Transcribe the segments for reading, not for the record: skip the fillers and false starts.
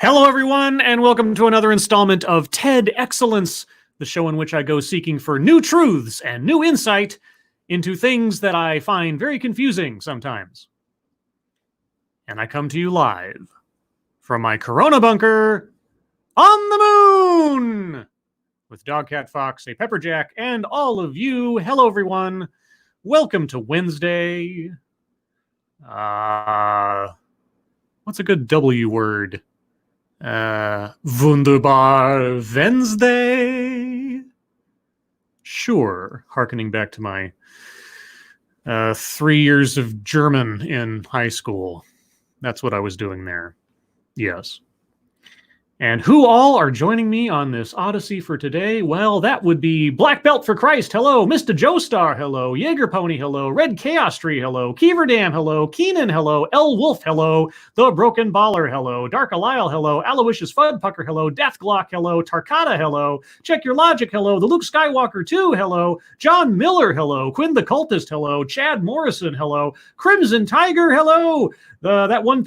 Hello, everyone, and welcome to another installment of TEDXcellence, the show in which I go seeking for new truths and new insight into things that I find very confusing sometimes. And I come to you live from my Corona bunker on the moon with Dogcat Fox, a Pepperjack, and all of you. Hello, everyone. Welcome to Wednesday. What's a good W word? Wunderbar Wednesday? Sure, hearkening back to my 3 years of German in high school. That's what I was doing there. Yes. And who all are joining me on this odyssey for today? Well, that would be Black Belt for Christ, hello. Mr. Joestar, hello. Jaeger Pony, hello. Red Chaos Tree, hello. Keeverdam, hello. Keenan, hello. L Wolf, hello. The Broken Baller, hello. Dark Alile, hello. Aloysius Fudpucker, hello. Death Glock, hello. Tarkata, hello. Check Your Logic, hello. The Luke Skywalker 2, hello. John Miller, hello. Quinn the Cultist, hello. Chad Morrison, hello. Crimson Tiger, hello. That one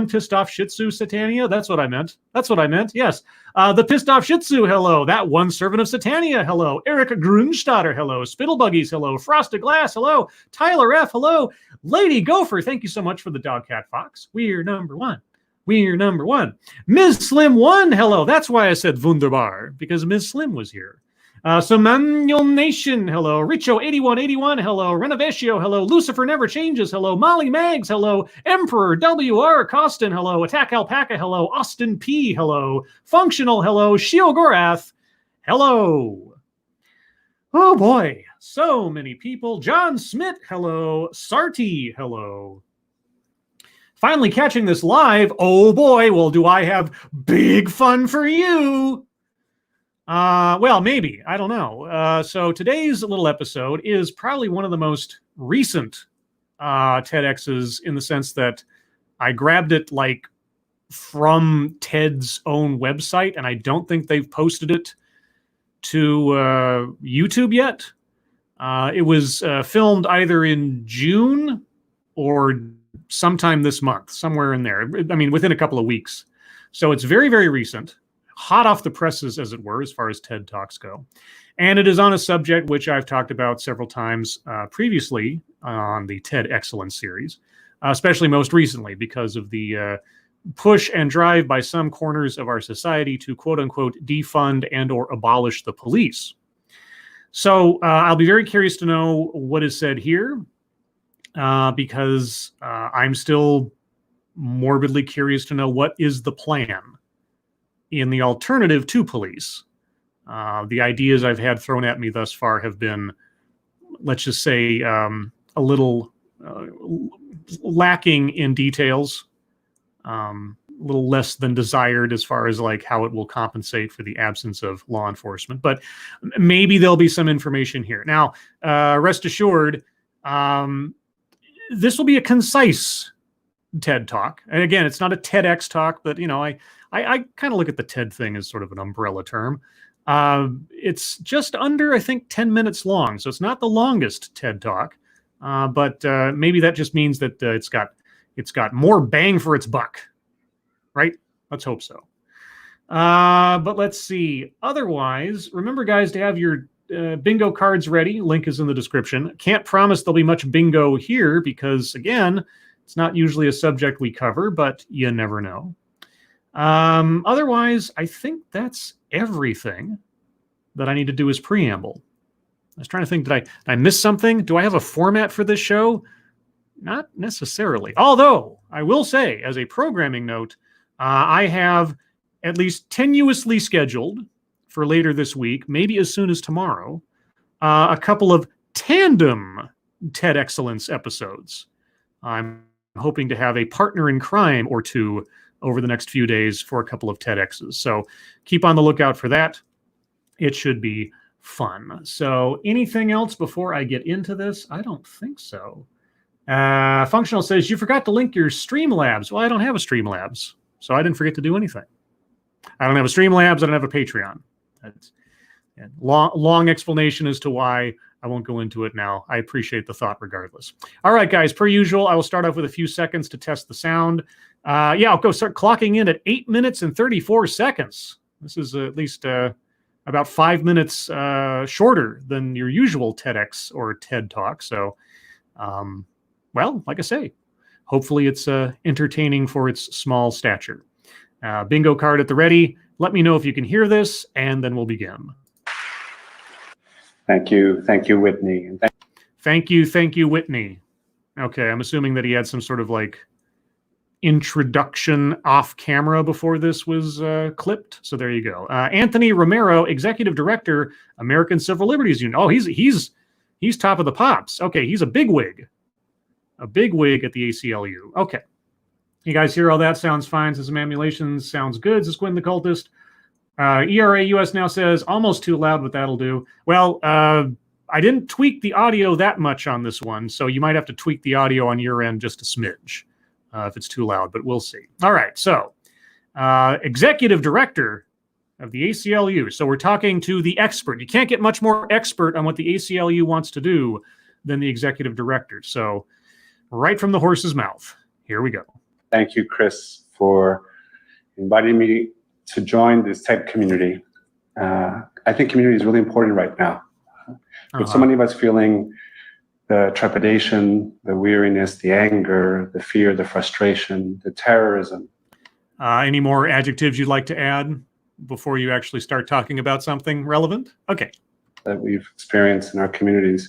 pissed off Shih Tzu Satania. That's what I meant. Yes. The pissed off Shih Tzu. Hello. That one servant of Satania. Hello. Eric Grunstatter. Hello. Spittlebuggies. Hello. Frosted Glass. Hello. Tyler F. Hello. Lady Gopher. Thank you so much for the Dogcat Fox. We're number one. Ms. Slim 1. Hello. That's why I said Wunderbar, because Ms. Slim was here. Manuel Nation, hello. Richo8181, hello. Renovatio, hello. Lucifer Never Changes, hello. Molly Mags, hello. Emperor WR Costin, hello. Attack Alpaca, hello. Austin P, hello. Functional, hello. Shiogorath, hello. Oh boy, so many people. John Smith, hello. Sarti, hello. Finally catching this live. Oh boy, well, do I have big fun for you. Well, maybe. I don't know. So today's little episode is probably one of the most recent TEDx's in the sense that I grabbed it like from TED's own website, and I don't think they've posted it to YouTube yet. It was filmed either in June or sometime this month, somewhere in there. I mean, within a couple of weeks. So it's very, very recent. Hot off the presses, as it were, as far as TED Talks go. And it is on a subject which I've talked about several times previously on the TEDXcellence series, especially most recently because of the push and drive by some corners of our society to quote-unquote defund and or abolish the police. So I'll be very curious to know what is said here because I'm still morbidly curious to know what is the plan in the alternative to police. The ideas I've had thrown at me thus far have been, let's just say, a little lacking in details, a little less than desired as far as like how it will compensate for the absence of law enforcement. But maybe there'll be some information here. Now, rest assured, this will be a concise TED Talk. And again, it's not a TEDx talk, but, you know, I kind of look at the TED thing as sort of an umbrella term. It's just under, I think, 10 minutes long. So it's not the longest TED Talk, but maybe that just means that it's got more bang for its buck, right? Let's hope so. But let's see. Otherwise, remember, guys, to have your bingo cards ready. Link is in the description. Can't promise there'll be much bingo here because, again, it's not usually a subject we cover, but you never know. Otherwise, I think that's everything that I need to do as preamble. I was trying to think, did I miss something? Do I have a format for this show? Not necessarily. Although, I will say, as a programming note, I have at least tenuously scheduled for later this week, maybe as soon as tomorrow, a couple of tandem TEDXcellence episodes. I'm hoping to have a partner in crime or two over the next few days for a couple of TEDx's. So keep on the lookout for that. It should be fun. So anything else before I get into this? I don't think so. Functional says, you forgot to link your Streamlabs. Well, I don't have a Streamlabs, so I didn't forget to do anything. I don't have a Streamlabs. I don't have a Patreon. That's a long explanation as to why I won't go into it now. I appreciate the thought regardless. All right, guys, per usual, I will start off with a few seconds to test the sound. I'll go start clocking in at 8 minutes and 34 seconds. This is at least about 5 minutes shorter than your usual TEDx or TED Talk. So, well, like I say, hopefully it's entertaining for its small stature. Bingo card at the ready. Let me know if you can hear this, and then we'll begin. Thank you, Whitney. Thank you, Whitney. Okay, I'm assuming that he had some sort of like introduction off camera before this was clipped. So there you go. Anthony Romero, Executive Director, American Civil Liberties Union. Oh, he's top of the pops. Okay, he's a bigwig at the ACLU. Okay, you guys hear all that? Sounds fine. Says some emulations sounds good. Says Quinn the Cultist. ERA US now says almost too loud, but that'll do. Well, I didn't tweak the audio that much on this one, so you might have to tweak the audio on your end just a smidge if it's too loud, but we'll see. All right, so Executive Director of the ACLU. So we're talking to the expert. You can't get much more expert on what the ACLU wants to do than the Executive Director. So right from the horse's mouth, here we go. Thank you, Chris, for inviting me to join this tech community. I think community is really important right now. With so many of us feeling the trepidation, the weariness, the anger, the fear, the frustration, the terrorism. Any more adjectives you'd like to add before you actually start talking about something relevant? Okay. That we've experienced in our communities.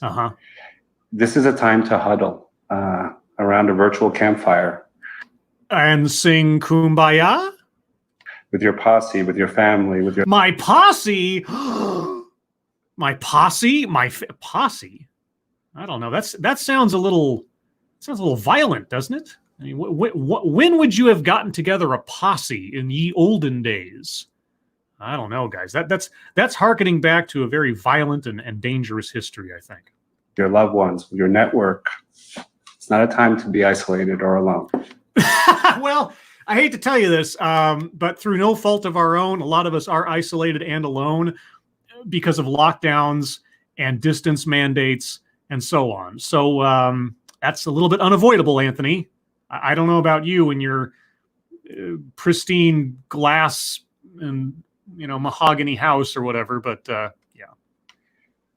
This is a time to huddle around a virtual campfire. And sing Kumbaya? With your posse, with your family, with your... My posse? My posse? Posse? I don't know. That sounds a little violent, doesn't it? I mean, when would you have gotten together a posse in ye olden days? I don't know, guys. That's hearkening back to a very violent and dangerous history, I think. Your loved ones, your network. It's not a time to be isolated or alone. Well, I hate to tell you this, but through no fault of our own, a lot of us are isolated and alone because of lockdowns and distance mandates and so on. So that's a little bit unavoidable, Anthony. I don't know about you and your pristine glass and mahogany house or whatever, but yeah.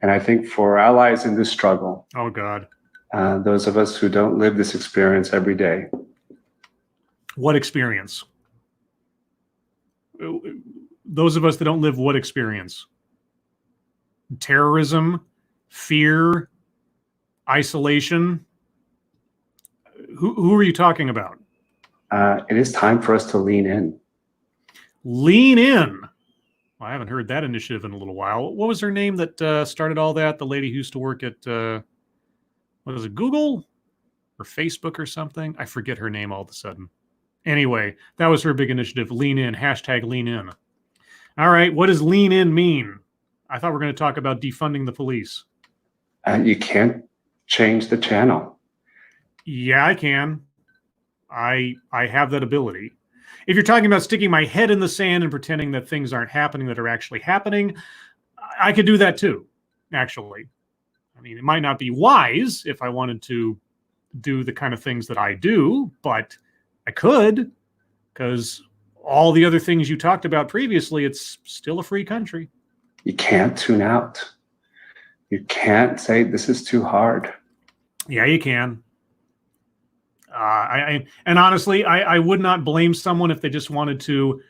And I think for allies in this struggle, oh God, those of us who don't live this experience every day. What experience? Those of us that don't live what experience? Terrorism, fear, isolation. Who are you talking about? It is time for us to lean in. Lean in. Well, I haven't heard that initiative in a little while. What was her name that started all that? The lady who used to work at, what is it, Google or Facebook or something? I forget her name all of a sudden. Anyway, that was her big initiative. Lean in. Hashtag lean in. All right. What does lean in mean? I thought we were going to talk about defunding the police. You can't change the channel. Yeah, I can. I have that ability. If you're talking about sticking my head in the sand and pretending that things aren't happening that are actually happening, I could do that too, actually. I mean, it might not be wise if I wanted to do the kind of things that I do, but I could, because all the other things you talked about previously, it's still a free country. You can't tune out. You can't say this is too hard. Yeah, you can. And honestly, I would not blame someone if they just wanted to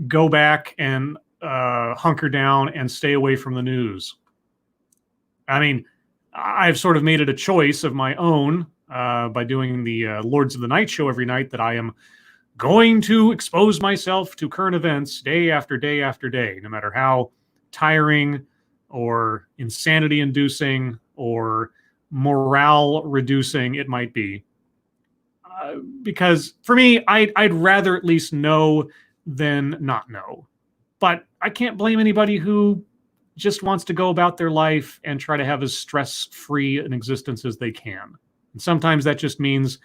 go back and hunker down and stay away from the news. I mean, I've sort of made it a choice of my own by doing the Lords of the Night show every night that I am going to expose myself to current events day after day after day, no matter how tiring or insanity-inducing or morale-reducing it might be. Because for me, I'd rather at least know than not know. But I can't blame anybody who just wants to go about their life and try to have as stress-free an existence as they can. And sometimes that just means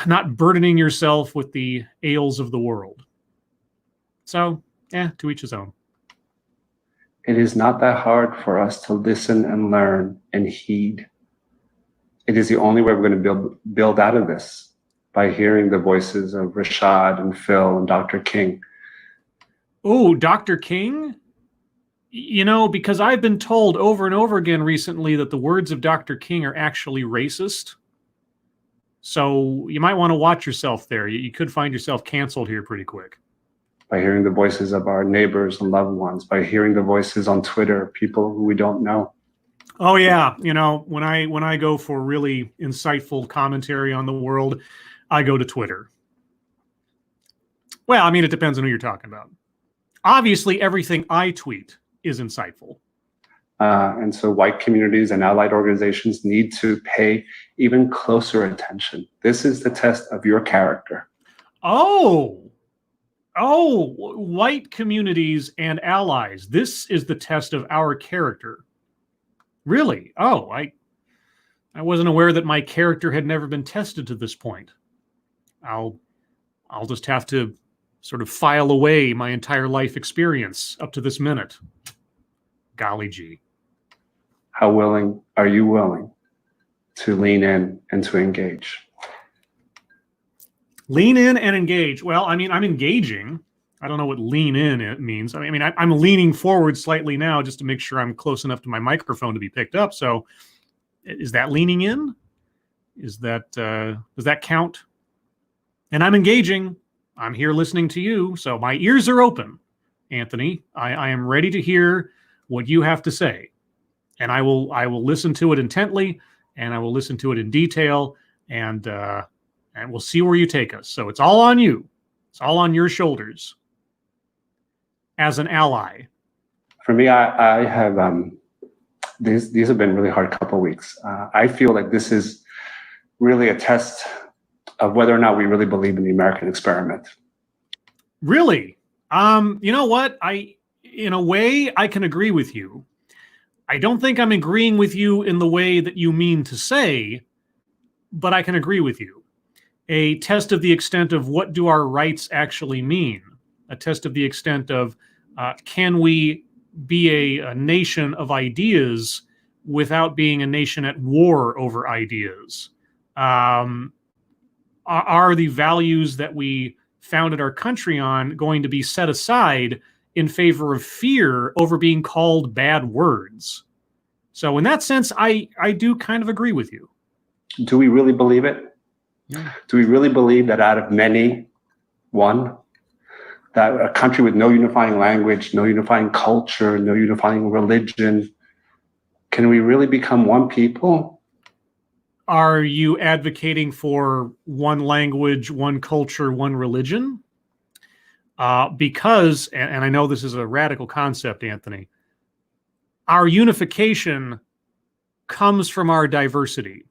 not burdening yourself with the ails of the world. So, to each his own. it is not that hard for us to listen and learn and heed. It is the only way we're going to build out of this, by hearing the voices of Rashad and Phil and Dr. King. Oh, Dr. King? You know, because I've been told over and over again recently that the words of Dr. King are actually racist. So you might want to watch yourself there. You could find yourself canceled here pretty quick. By hearing the voices of our neighbors and loved ones, by hearing the voices on Twitter, people who we don't know. Oh yeah, you know, when I go for really insightful commentary on the world, I go to Twitter. Well, I mean, it depends on who you're talking about. Obviously, everything I tweet is insightful. And so white communities and allied organizations need to pay even closer attention. This is the test of your character. Oh, white communities and allies. This is the test of our character. Really? Oh, I wasn't aware that my character had never been tested to this point. I'll just have to sort of file away my entire life experience up to this minute. Golly gee. How willing are you willing to lean in and to engage? Lean in and engage. Well, I mean, I'm engaging. I don't know what lean in it means. I mean, I'm leaning forward slightly now just to make sure I'm close enough to my microphone to be picked up. So is that leaning in? Is that, does that count? And I'm engaging. I'm here listening to you. So my ears are open, Anthony. I am ready to hear what you have to say. And I will listen to it intently, and I will listen to it in detail, and we'll see where you take us. So it's all on you. It's all on your shoulders as an ally. For me, I have, these have been really hard couple of weeks. I feel like this is really a test of whether or not we really believe in the American experiment. Really? You know what? In a way, I can agree with you. I don't think I'm agreeing with you in the way that you mean to say, but I can agree with you. A test of the extent of what do our rights actually mean? A test of the extent of can we be a nation of ideas without being a nation at war over ideas? Are the values that we founded our country on going to be set aside in favor of fear over being called bad words? So in that sense, I do kind of agree with you. Do we really believe it? Yeah. Do we really believe that out of many, one, that a country with no unifying language, no unifying culture, no unifying religion, can we really become one people? Are you advocating for one language, one culture, one religion? Because, and I know this is a radical concept, Anthony, our unification comes from our diversity.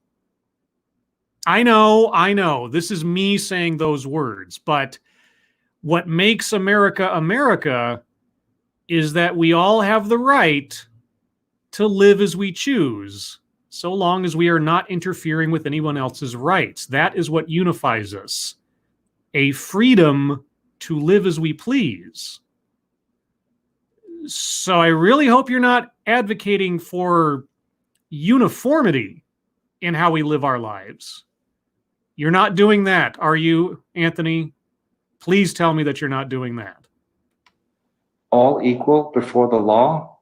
I know, this is me saying those words, but what makes America America is that we all have the right to live as we choose, so long as we are not interfering with anyone else's rights. That is what unifies us. A freedom to live as we please. So I really hope you're not advocating for uniformity in how we live our lives. You're not doing that, are you, Anthony? Please tell me that you're not doing that. All equal before the law,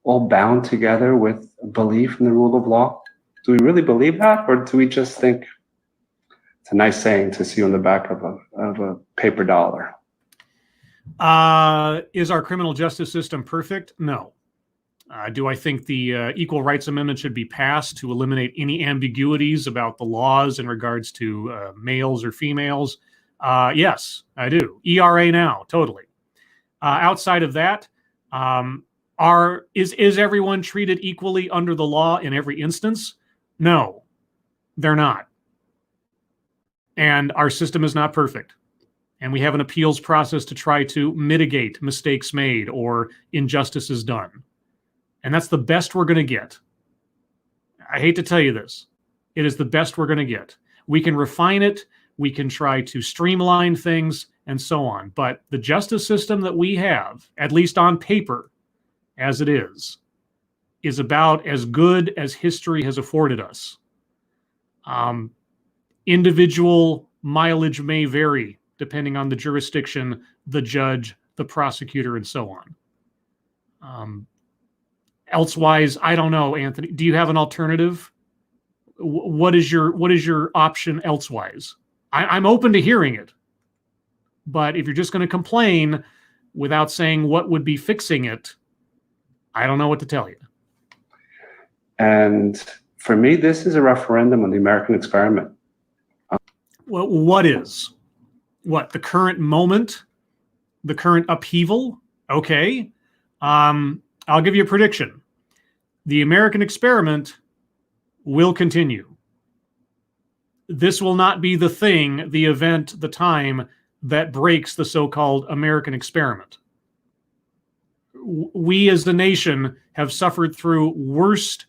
all bound together with belief in the rule of law. Do we really believe that, or do we just think it's a nice saying to see on the back of a paper dollar? Is our criminal justice system perfect? No. Do I think the Equal Rights Amendment should be passed to eliminate any ambiguities about the laws in regards to males or females? Yes, I do. ERA now, totally. Outside of that, is everyone treated equally under the law in every instance? No, they're not. And our system is not perfect. And we have an appeals process to try to mitigate mistakes made or injustices done. And that's the best we're going to get. I hate to tell you this. It is the best we're going to get. We can refine it. We can try to streamline things and so on. But the justice system that we have, at least on paper, as it is about as good as history has afforded us. Individual mileage may vary depending on the jurisdiction, the judge, the prosecutor, and so on. Elsewise, I don't know, Anthony. Do you have an alternative? What is your option elsewise? I'm open to hearing it, but if you're just going to complain without saying what would be fixing it, I don't know what to tell you. And for me, this is a referendum on the American experiment. Well, what is? What, the current moment? The current upheaval? Okay. I'll give you a prediction. The American experiment will continue. This will not be the thing, the event, the time that breaks the so-called American experiment. We as the nation have suffered through worse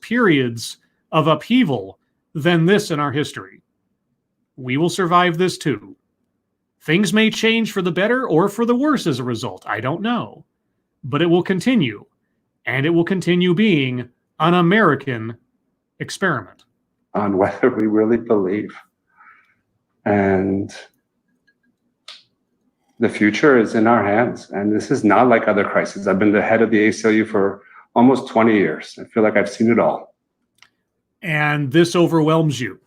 periods of upheaval than this in our history. We will survive this too. Things may change for the better or for the worse as a result. I don't know. But it will continue. And it will continue being an American experiment. On whether we really believe. And the future is in our hands. And this is not like other crises. I've been the head of the ACLU for almost 20 years. I feel like I've seen it all. And this overwhelms you.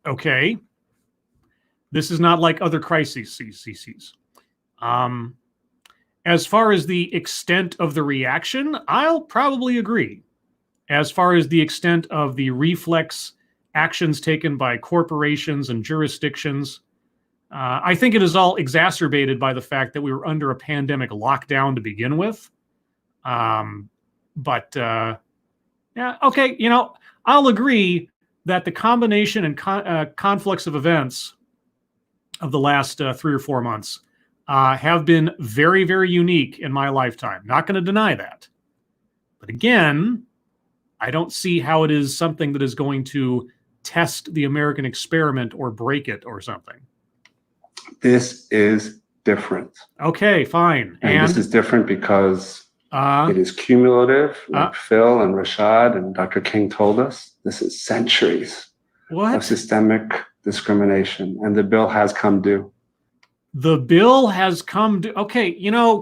Okay. This is not like other crises. As far as the extent of the reaction, I'll probably agree. As far as the extent of the reflex actions taken by corporations and jurisdictions, I think it is all exacerbated by the fact that we were under a pandemic lockdown to begin with. Yeah, okay, I'll agree that the combination and conflicts of events of the last 3 or 4 months have been very, very unique in my lifetime. Not going to deny that. But again, I don't see how it is something that is going to test the American experiment or break it or something. This is different. Okay, fine. And this is different because it is cumulative, like Phil and Rashad and Dr. King told us. This is centuries of systemic discrimination, and the bill has come due. The bill has come due. Okay,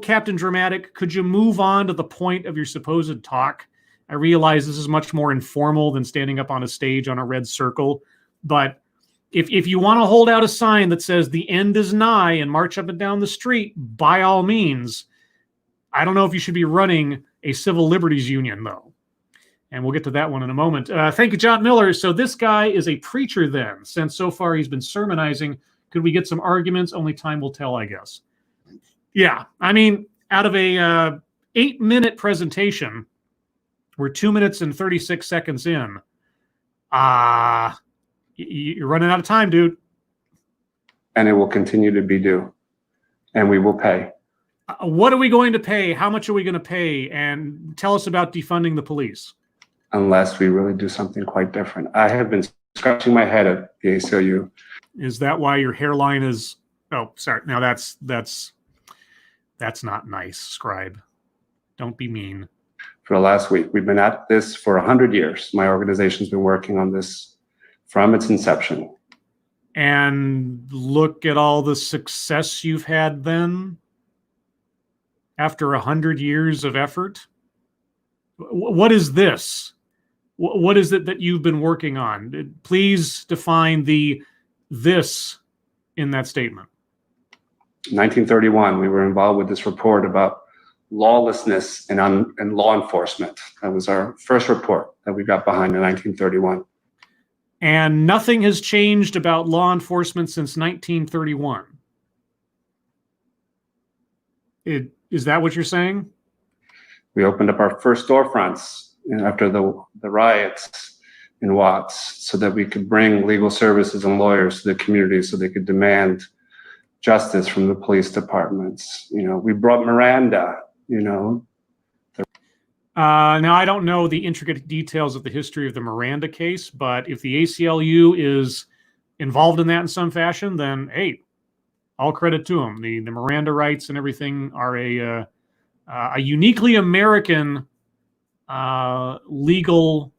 Captain Dramatic, could you move on to the point of your supposed talk? I realize this is much more informal than standing up on a stage on a red circle, but if you want to hold out a sign that says the end is nigh and march up and down the street, by all means. I don't know if you should be running a civil liberties union, though. And we'll get to that one in a moment. Thank you, John Miller. So this guy is a preacher then, since so far he's been sermonizing. Could we get some arguments? Only time will tell, I guess. Yeah, I mean, out of a 8-minute presentation, we're 2 minutes and 36 seconds in. You're running out of time, dude. And it will continue to be due. And we will pay. What are we going to pay? How much are we going to pay? And tell us about defunding the police. Unless we really do something quite different. I have been scratching my head at the ACLU. Is that why your hairline is... Oh, sorry. Now that's not nice, Scribe. Don't be mean. For the last week. We've been at this for 100 years. My organization's been working on this from its inception. And look at all the success you've had then? After 100 years of effort? What is this? What is it that you've been working on? Please define the this in that statement. 1931, we were involved with this report about lawlessness and law enforcement. That was our first report that we got behind in 1931. And nothing has changed about law enforcement since 1931. Is that what you're saying? We opened up our first storefronts after the riots in Watts so that we could bring legal services and lawyers to the community so they could demand justice from the police departments. We brought Miranda, Now, I don't know the intricate details of the history of the Miranda case, but if the ACLU is involved in that in some fashion, then, hey, All credit to him. The Miranda rights and everything are a uniquely American legal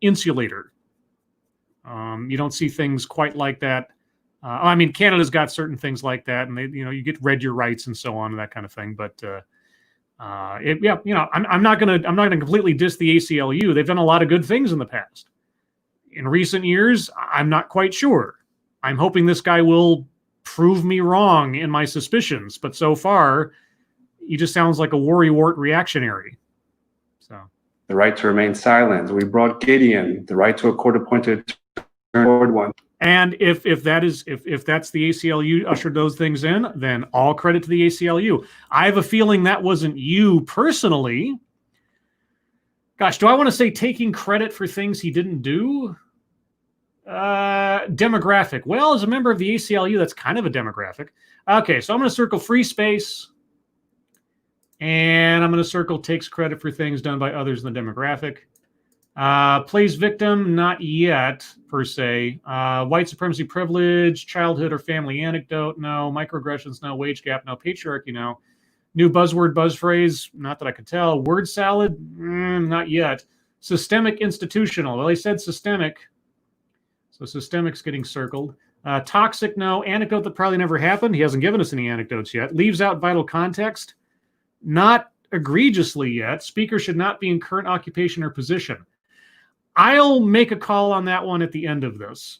insulator. You don't see things quite like that. I mean, Canada's got certain things like that, and you get read your rights and so on and that kind of thing. But I'm not gonna completely diss the ACLU. They've done a lot of good things in the past. In recent years, I'm not quite sure. I'm hoping this guy will prove me wrong in my suspicions, but so far, he just sounds like a worrywart reactionary. So the right to remain silent. We brought Gideon, the right to a court-appointed one. And if that's the ACLU ushered those things in, then all credit to the ACLU. I have a feeling that wasn't you personally. Gosh, do I want to say taking credit for things he didn't do? Demographic. Well, as a member of the ACLU, that's kind of a demographic. Okay, so I'm going to circle free space. And I'm going to circle takes credit for things done by others in the demographic. Plays victim, not yet, per se. White supremacy privilege, childhood or family anecdote, no. Microaggressions, no. Wage gap, no. Patriarchy, no. New buzzword, buzz phrase, not that I could tell. Word salad, not yet. Systemic institutional, well, he said systemic. So systemic's getting circled. Toxic, no. Anecdote that probably never happened. He hasn't given us any anecdotes yet. Leaves out vital context. Not egregiously yet. Speaker should not be in current occupation or position. I'll make a call on that one at the end of this.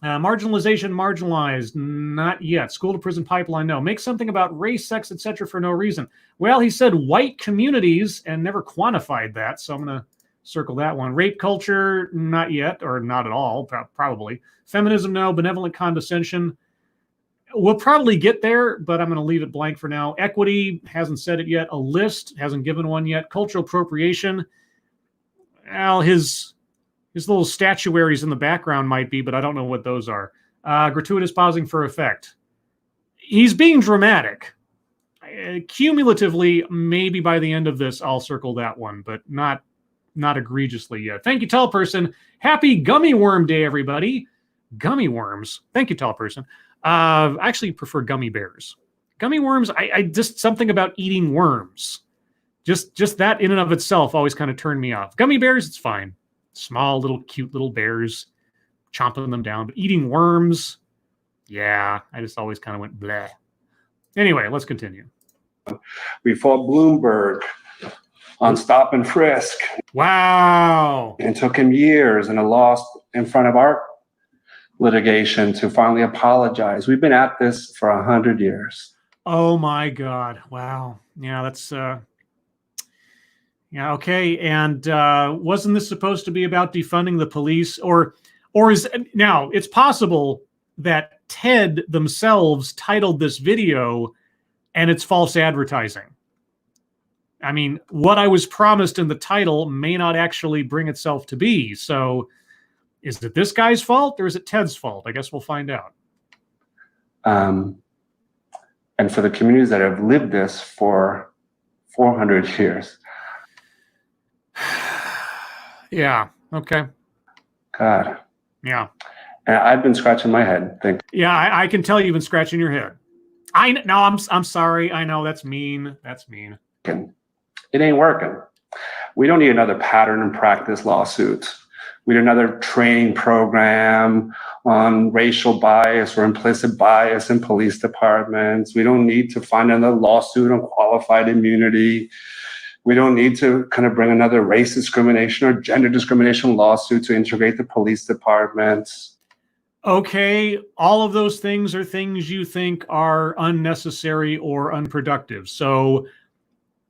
Marginalization, marginalized, not yet. School to prison pipeline, no. Make something about race, sex, etc. for no reason. Well, he said white communities and never quantified that, so I'm going to circle that one. Rape culture, not yet, or not at all, probably. Feminism, no. Benevolent condescension. We'll probably get there, but I'm going to leave it blank for now. Equity, hasn't said it yet. A list, hasn't given one yet. Cultural appropriation, well, his little statuaries in the background might be, but I don't know what those are. Gratuitous pausing for effect. He's being dramatic. Cumulatively, maybe by the end of this, I'll circle that one, but not egregiously yet. Thank you, tall person. Happy Gummy Worm Day, everybody. Gummy worms. Thank you, tall person. I actually prefer gummy bears. Gummy worms, I just something about eating worms. Just that in and of itself always kind of turned me off. Gummy bears, it's fine. Small, little, cute little bears, chomping them down. But eating worms, yeah, I just always kind of went bleh. Anyway, let's continue. We fought Bloomberg on stop and frisk. Wow. It took him years and a loss in front of our litigation to finally apologize. We've been at this for 100 years. Oh my God. Wow. Yeah, that's yeah, okay. And wasn't this supposed to be about defunding the police? Or is now it's possible that TED themselves titled this video and it's false advertising. I mean, what I was promised in the title may not actually bring itself to be. So is it this guy's fault or is it Ted's fault? I guess we'll find out. And for the communities that have lived this for 400 years. Yeah. Okay. God. Yeah. And I've been scratching my head thinking. Yeah, I can tell you've been scratching your head. I'm sorry. I know that's mean. That's mean. It ain't working. We don't need another pattern and practice lawsuit. We need another training program on racial bias or implicit bias in police departments. We don't need to find another lawsuit on qualified immunity. We don't need to kind of bring another race discrimination or gender discrimination lawsuit to integrate the police departments. Okay, all of those things are things you think are unnecessary or unproductive. So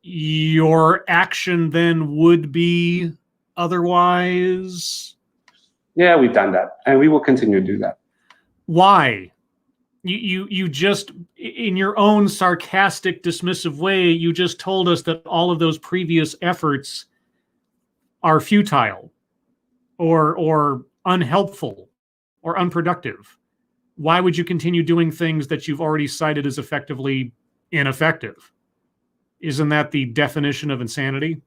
your action then would be otherwise? Yeah, we've done that, and we will continue to do that. Why? You just, in your own sarcastic, dismissive way, you just told us that all of those previous efforts are futile or unhelpful or unproductive. Why would you continue doing things that you've already cited as effectively ineffective? Isn't that the definition of insanity?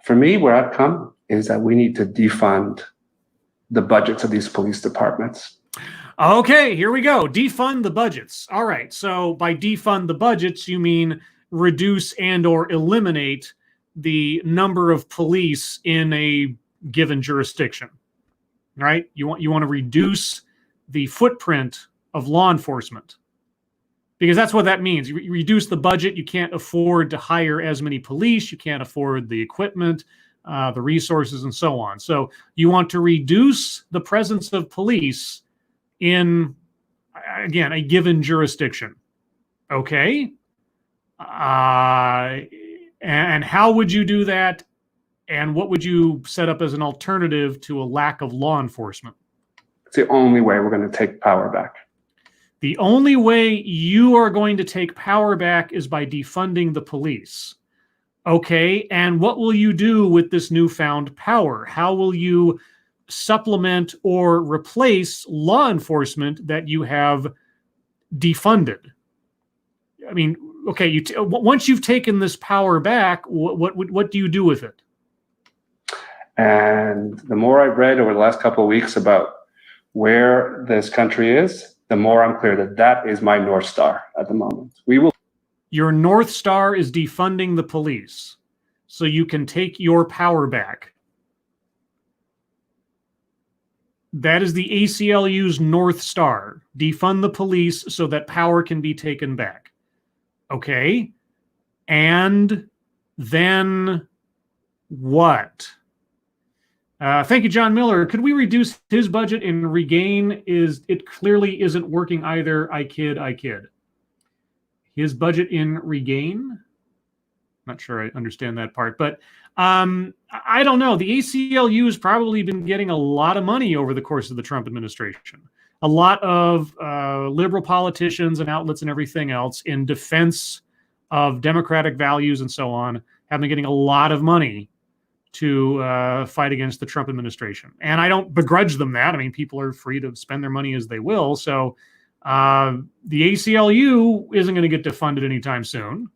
For me, where I've come is that we need to defund the budgets of these police departments. Okay, here we go. Defund the budgets. All right. So by defund the budgets, you mean reduce and or eliminate the number of police in a given jurisdiction. Right? You want to reduce the footprint of law enforcement. Because that's what that means. You reduce the budget, you can't afford to hire as many police, you can't afford the equipment, the resources, and so on. So you want to reduce the presence of police in, again, a given jurisdiction. Okay. And how would you do that? And what would you set up as an alternative to a lack of law enforcement? It's the only way we're going to take power back. The only way you are going to take power back is by defunding the police. Okay, and what will you do with this newfound power? How will you supplement or replace law enforcement that you have defunded? I mean, okay, once you've taken this power back, what do you do with it? And the more I've read over the last couple of weeks about where this country is, the more I'm clear that that is my North Star at the moment. Your North Star is defunding the police so you can take your power back. That is the ACLU's North Star. Defund the police so that power can be taken back. Okay. And then what? Thank you, John Miller. Could we reduce his budget and regain? It clearly isn't working either. I kid. His budget in regain? Not sure I understand that part, but I don't know. The ACLU has probably been getting a lot of money over the course of the Trump administration. A lot of liberal politicians and outlets and everything else in defense of democratic values and so on have been getting a lot of money to fight against the Trump administration. And I don't begrudge them that. I mean, people are free to spend their money as they will. So the ACLU isn't going to get defunded anytime soon.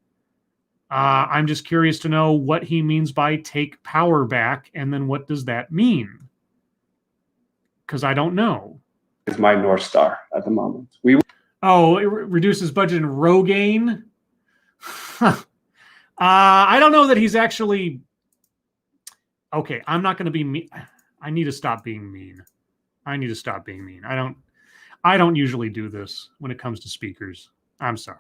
I'm just curious to know what he means by take power back, and then what does that mean? Because I don't know. Is my North Star at the moment. It reduces budget in Rogaine? I don't know that he's actually... Okay, I'm not going to be mean. I need to stop being mean. I don't usually do this when it comes to speakers. I'm sorry.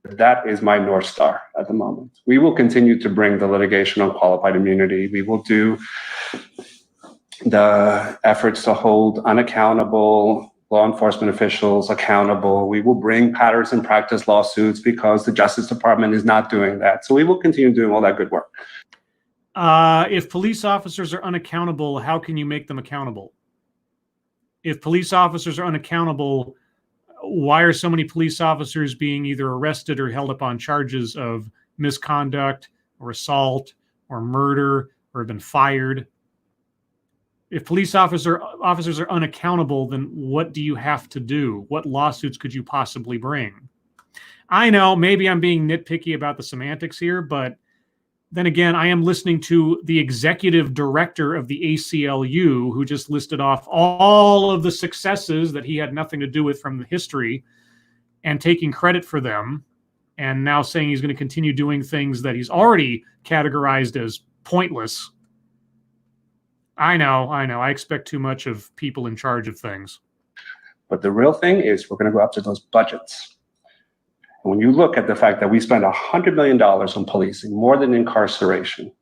That is my North Star at the moment. We will continue to bring the litigation on qualified immunity. We will do the efforts to hold unaccountable law enforcement officials accountable. We will bring patterns and practice lawsuits because the Justice Department is not doing that. So we will continue doing all that good work. If police officers are unaccountable, how can you make them accountable? If police officers are unaccountable, why are so many police officers being either arrested or held up on charges of misconduct or assault or murder or have been fired? If police officers are unaccountable, then what do you have to do? What lawsuits could you possibly bring? I know maybe I'm being nitpicky about the semantics here, but then again, I am listening to the executive director of the ACLU, who just listed off all of the successes that he had nothing to do with from the history and taking credit for them, and now saying he's going to continue doing things that he's already categorized as pointless. I know. I expect too much of people in charge of things. But the real thing is we're going to go after those budgets. When you look at the fact that we spend $100 million on policing, more than incarceration,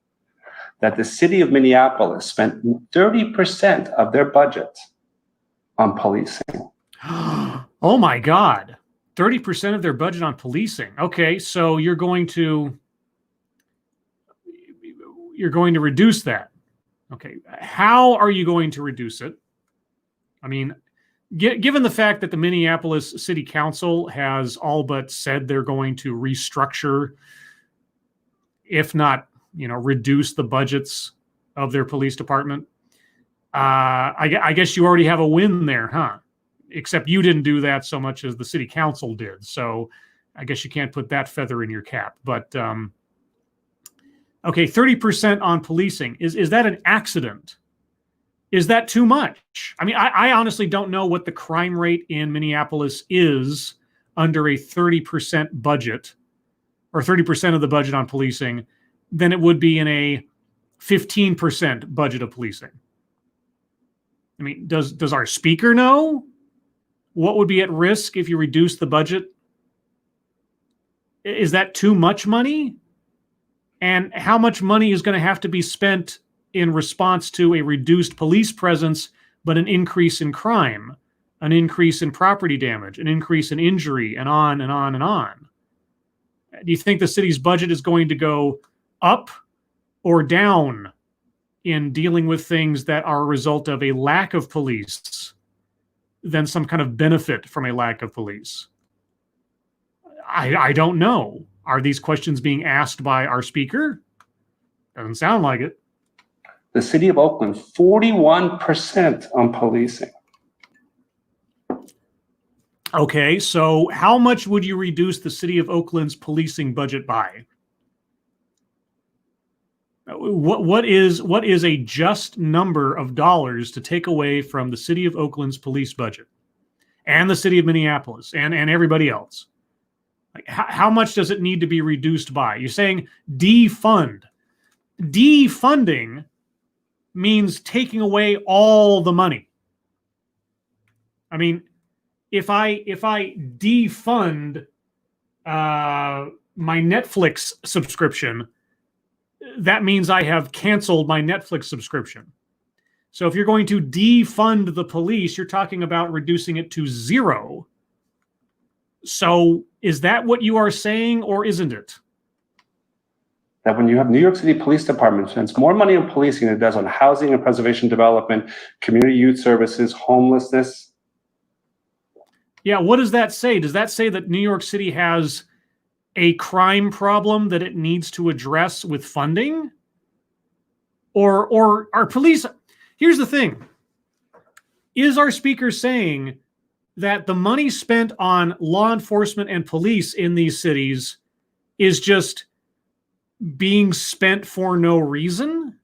that the city of Minneapolis spent 30% of their budget on policing. Oh my God. 30% of their budget on policing. Okay, so you're going to reduce that. Okay, how are you going to reduce it? I mean, given the fact that the Minneapolis City Council has all but said they're going to restructure, if not, reduce the budgets of their police department, I guess you already have a win there, huh? Except you didn't do that so much as the City Council did. So I guess you can't put that feather in your cap. But okay, 30% on policing. Is that an accident? Is that too much? I mean, I honestly don't know what the crime rate in Minneapolis is under a 30% budget, or 30% of the budget on policing, than it would be in a 15% budget of policing. I mean, does our speaker know what would be at risk if you reduce the budget? Is that too much money? And how much money is going to have to be spent in response to a reduced police presence, but an increase in crime, an increase in property damage, an increase in injury, and on and on and on? Do you think the city's budget is going to go up or down in dealing with things that are a result of a lack of police than some kind of benefit from a lack of police? I don't know. Are these questions being asked by our speaker? Doesn't sound like it. The city of Oakland, 41% on policing. Okay, so how much would you reduce the city of Oakland's policing budget by? What is a just number of dollars to take away from the city of Oakland's police budget and the city of Minneapolis and everybody else? Like, how much does it need to be reduced by? You're saying defund. Defunding means taking away all the money. I mean, if I defund my Netflix subscription, that means I have canceled my Netflix subscription. So if you're going to defund the police, you're talking about reducing it to zero. So is that what you are saying, or isn't it? That when you have New York City Police Department spends more money on policing than it does on housing and preservation development, community youth services, homelessness. Yeah, what does that say? Does that say that New York City has a crime problem that it needs to address with funding? Or our police... Here's the thing. Is our speaker saying that the money spent on law enforcement and police in these cities is just being spent for no reason?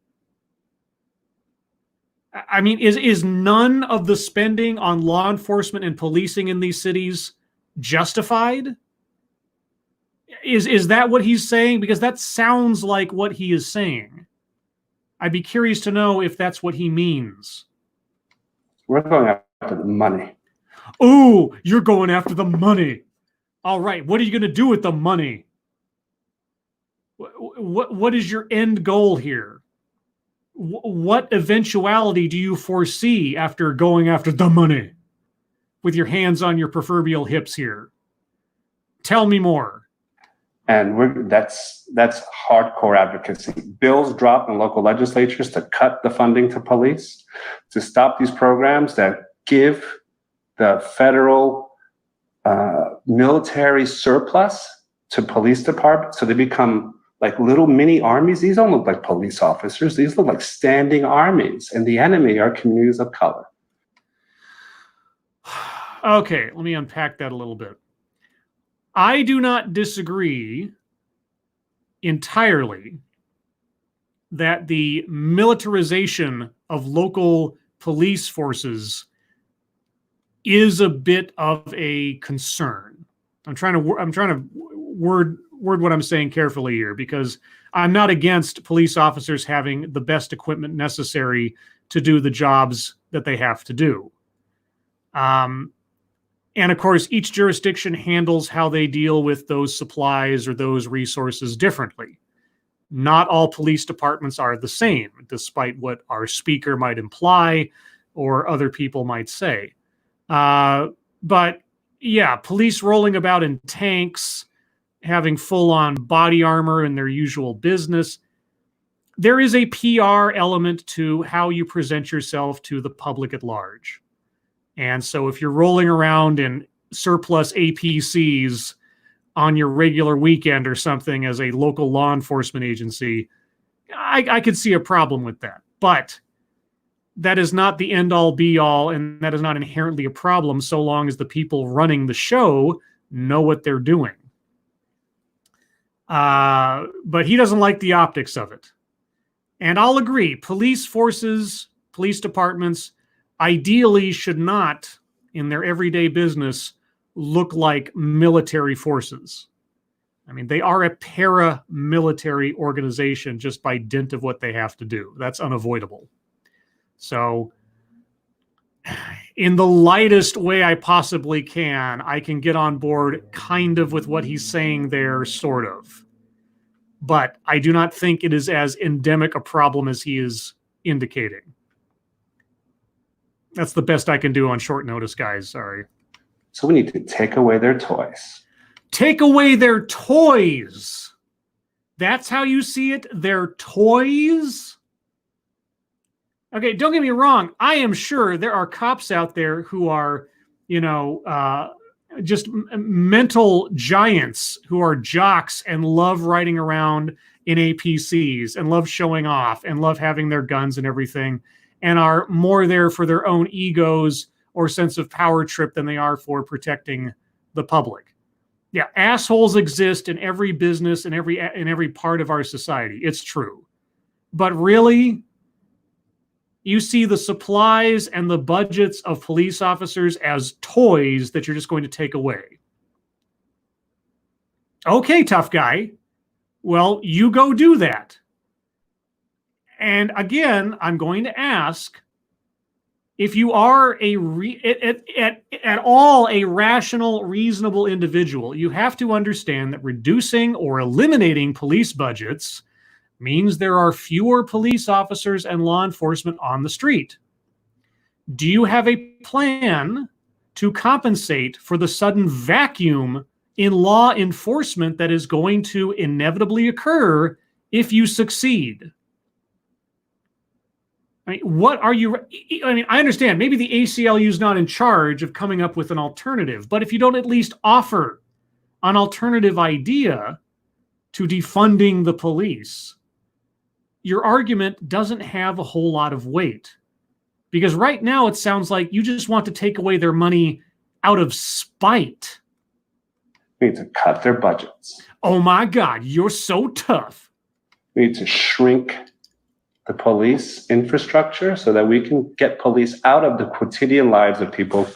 I mean, is none of the spending on law enforcement and policing in these cities justified? Is that what he's saying? Because that sounds like what he is saying. I'd be curious to know if that's what he means. We're going after the money. Oh, you're going after the money. All right, what are you going to do with the money? What is your end goal here? What eventuality do you foresee after going after the money? With your hands on your proverbial hips here. Tell me more. And that's hardcore advocacy. Bills dropped in local legislatures to cut the funding to police, to stop these programs that give the federal military surplus to police departments, so they become like little mini armies. These don't look like police officers. These look like standing armies, and the enemy are communities of color. Okay, let me unpack that a little bit. I do not disagree entirely that the militarization of local police forces is a bit of a concern. I'm trying to word what I'm saying carefully here, because I'm not against police officers having the best equipment necessary to do the jobs that they have to do. And of course, each jurisdiction handles how they deal with those supplies or those resources differently. Not all police departments are the same, despite what our speaker might imply or other people might say. But yeah, police rolling about in tanks, having full-on body armor in their usual business. There is a PR element to how you present yourself to the public at large. And so if you're rolling around in surplus APCs on your regular weekend or something as a local law enforcement agency, I could see a problem with that. But that is not the end-all be-all, and that is not inherently a problem so long as the people running the show know what they're doing. But he doesn't like the optics of it. And I'll agree, police forces police departments ideally should not, in their everyday business, look like military forces. I mean, they are a paramilitary organization just by dint of what they have to do. That's unavoidable. So, in the lightest way I possibly can, I can get on board kind of with what he's saying there, sort of. But I do not think it is as endemic a problem as he is indicating. That's the best I can do on short notice, guys. Sorry. So we need to take away their toys. Take away their toys. That's how you see it? Their toys? Okay, don't get me wrong. I am sure there are cops out there who are, just mental giants who are jocks and love riding around in APCs and love showing off and love having their guns and everything, and are more there for their own egos or sense of power trip than they are for protecting the public. Yeah, assholes exist in every business and in every part of our society. It's true. But really, you see the supplies and the budgets of police officers as toys that you're just going to take away. Okay, tough guy. Well, you go do that. And again, I'm going to ask, if you are at all a rational, reasonable individual, you have to understand that reducing or eliminating police budgets means there are fewer police officers and law enforcement on the street. Do you have a plan to compensate for the sudden vacuum in law enforcement that is going to inevitably occur if you succeed? I mean, I understand maybe the ACLU is not in charge of coming up with an alternative, but if you don't at least offer an alternative idea to defunding the police, your argument doesn't have a whole lot of weight. Because right now it sounds like you just want to take away their money out of spite. We need to cut their budgets. Oh my God, you're so tough. We need to shrink the police infrastructure so that we can get police out of the quotidian lives of people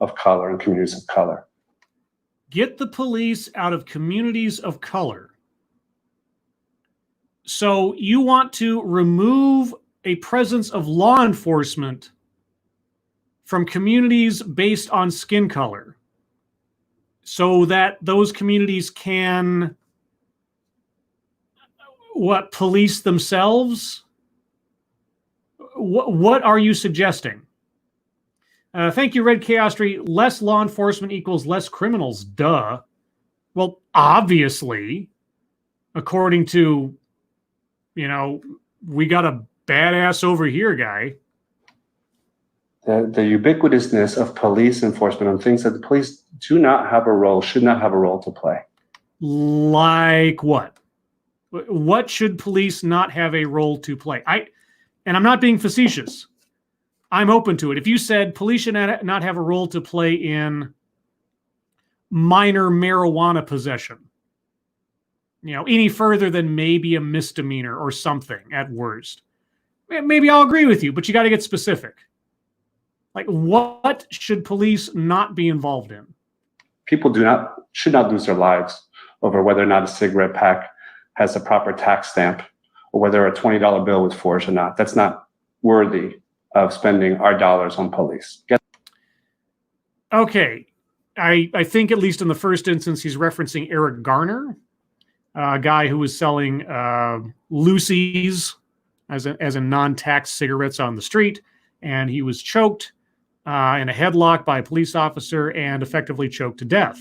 of color and communities of color. Get the police out of communities of color. So you want to remove a presence of law enforcement from communities based on skin color so that those communities can police themselves? What are you suggesting? Thank you, Red Chaos Tree. Less law enforcement equals less criminals. Duh. Well, obviously, according to, we got a badass over here guy. The ubiquitousness of police enforcement on things that the police do not have a role, should not have a role to play. Like what? What should police not have a role to play? And I'm not being facetious. I'm open to it. If you said police should not have a role to play in minor marijuana possession, any further than maybe a misdemeanor or something at worst, maybe I'll agree with you, but you got to get specific. Like, what should police not be involved in? People should not lose their lives over whether or not a cigarette pack has a proper tax stamp or whether a $20 bill was forged or not. That's not worthy of spending our dollars on police. Okay. I think at least in the first instance, he's referencing Eric Garner, a guy who was selling Lucy's as in non-tax cigarettes on the street, and he was choked in a headlock by a police officer and effectively choked to death.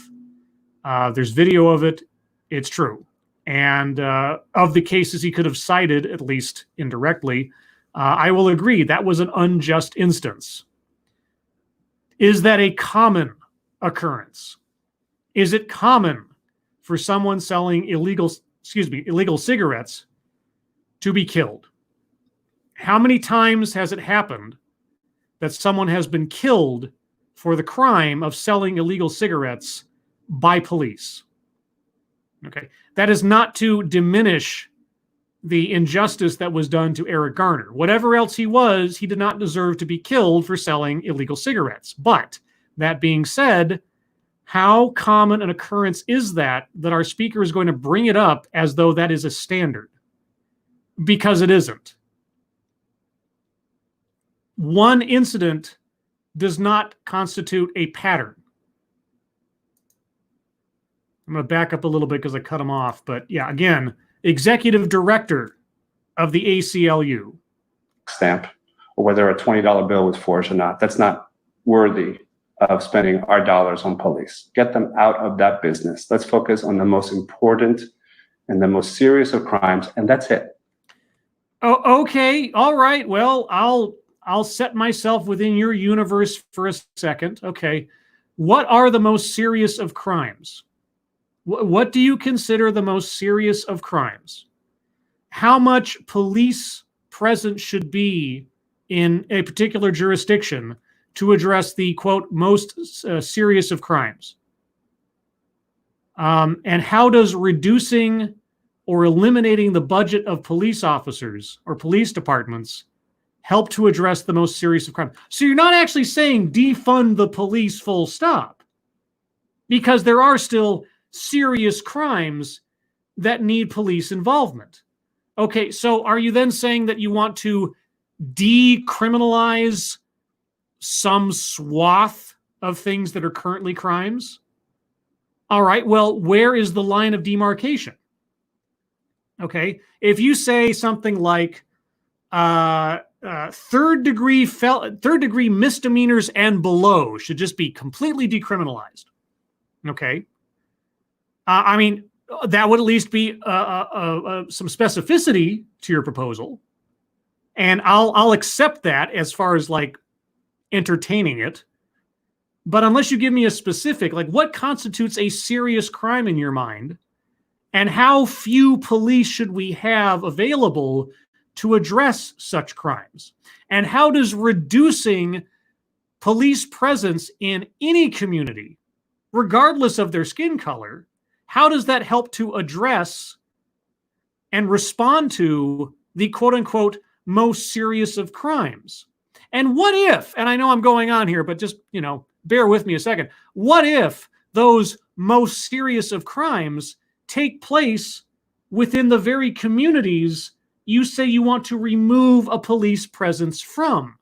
There's video of it. It's true. And of the cases he could have cited, at least indirectly, I will agree that was an unjust instance. Is that a common occurrence? Is it common for someone selling illegal cigarettes to be killed? How many times has it happened that someone has been killed for the crime of selling illegal cigarettes by police? Okay, that is not to diminish the injustice that was done to Eric Garner. Whatever else he was, he did not deserve to be killed for selling illegal cigarettes. But that being said, how common an occurrence is that our speaker is going to bring it up as though that is a standard? Because it isn't. One incident does not constitute a pattern. I'm going to back up a little bit because I cut him off. But yeah, again, executive director of the ACLU. Stamp, or whether a $20 bill was forged or not. That's not worthy of spending our dollars on police. Get them out of that business. Let's focus on the most important and the most serious of crimes, and that's it. Oh, okay. All right. Well, I'll set myself within your universe for a second. Okay. What are the most serious of crimes? What do you consider the most serious of crimes? How much police presence should be in a particular jurisdiction to address the, quote, most serious of crimes? And how does reducing or eliminating the budget of police officers or police departments help to address the most serious of crimes? So you're not actually saying defund the police full stop, because there are still serious crimes that need police involvement. Okay, so are you then saying that you want to decriminalize some swath of things that are currently crimes? All right, well, where is the line of demarcation? Okay, if you say something like third degree misdemeanors and below should just be completely decriminalized. Okay, I mean, that would at least be some specificity to your proposal, and I'll accept that as far as like entertaining it. But unless you give me a specific, like what constitutes a serious crime in your mind, and how few police should we have available to address such crimes? And how does reducing police presence in any community, regardless of their skin color, how does that help to address and respond to the quote-unquote most serious of crimes? And what if, and I know I'm going on here, but just, bear with me a second. What if those most serious of crimes take place within the very communities you say you want to remove a police presence from?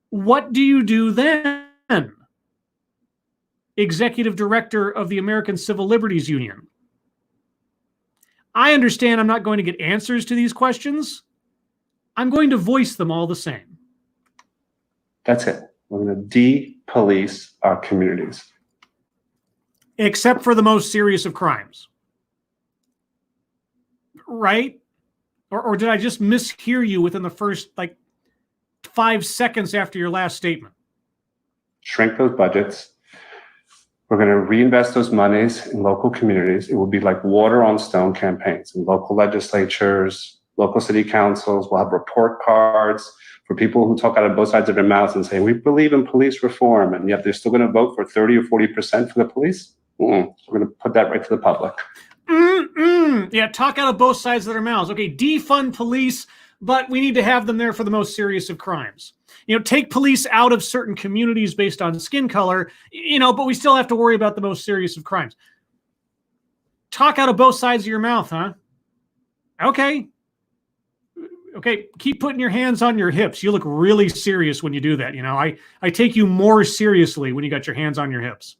What do you do then? Executive Director of the American Civil Liberties Union. I understand I'm not going to get answers to these questions. I'm going to voice them all the same. That's it. We're going to de-police our communities. Except for the most serious of crimes. Right? Or did I just mishear you within the first 5 seconds after your last statement? Shrink those budgets. We're going to reinvest those monies in local communities. It will be like water on stone campaigns in local legislatures, local city councils. We'll have report cards for people who talk out of both sides of their mouths and say, we believe in police reform, and yet they're still going to vote for 30 or 40% for the police. We're going to put that right to the public. Yeah, talk out of both sides of their mouths. Okay, defund police, but we need to have them there for the most serious of crimes. Take police out of certain communities based on skin color, but we still have to worry about the most serious of crimes. Talk out of both sides of your mouth, huh? Okay, keep putting your hands on your hips. You look really serious when you do that. I take you more seriously when you got your hands on your hips.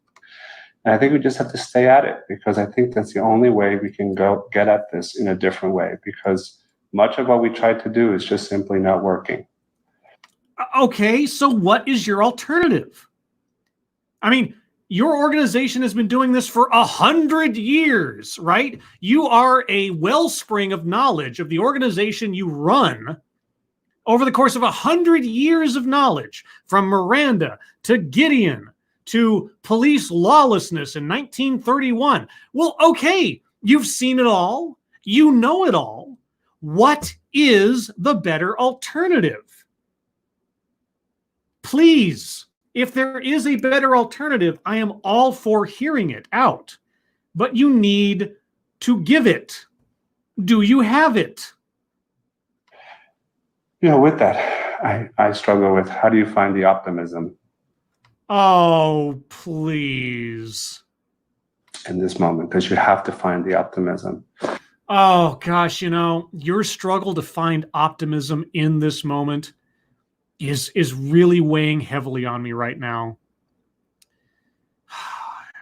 And I think we just have to stay at it, because I think that's the only way we can go get at this in a different way, because much of what we tried to do is just simply not working. Okay, so what is your alternative? I mean, your organization has been doing this for 100 years, right? You are a wellspring of knowledge of the organization you run over the course of 100 years of knowledge, from Miranda to Gideon to police lawlessness in 1931. Well, okay, you've seen it all. You know it all. What is the better alternative? Please, if there is a better alternative, I am all for hearing it out. But you need to give it. Do you have it? With that, I struggle with how do you find the optimism Oh, please. in this moment? Because you have to find the optimism. Oh, gosh, your struggle to find optimism in this moment is really weighing heavily on me right now.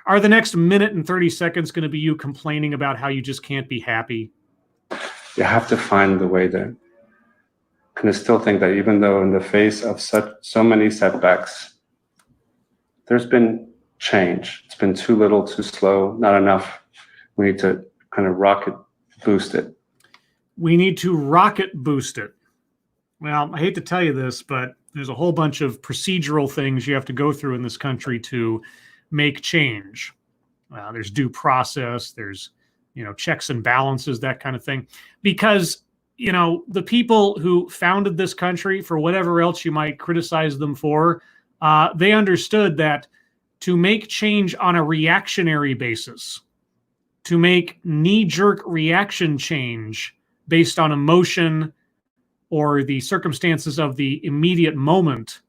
Are the next minute and 30 seconds going to be you complaining about how you just can't be happy? You have to find the way to kind of still think that even though in the face of so many setbacks, there's been change. It's been too little, too slow, not enough. We need to kind of rocket boost it. We need to rocket boost it. Well, I hate to tell you this, but there's a whole bunch of procedural things you have to go through in this country to make change. There's due process, there's, checks and balances, that kind of thing. Because, the people who founded this country, for whatever else you might criticize them for, they understood that to make change on a reactionary basis, to make knee-jerk reaction change based on emotion or the circumstances of the immediate moment,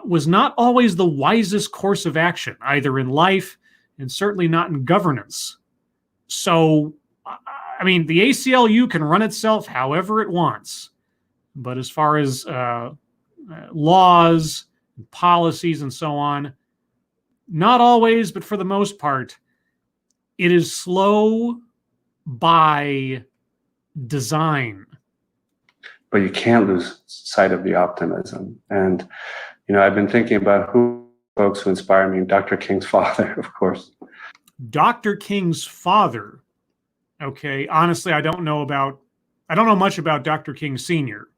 was not always the wisest course of action, either in life and certainly not in governance. So, the ACLU can run itself however it wants. But as far as laws, policies, and so on, not always, but for the most part, it is slow by design. But you can't lose sight of the optimism. And, I've been thinking about folks who inspire me. Dr. King's father, of course. Dr. King's father. Okay. Honestly, I don't know much about Dr. King Sr.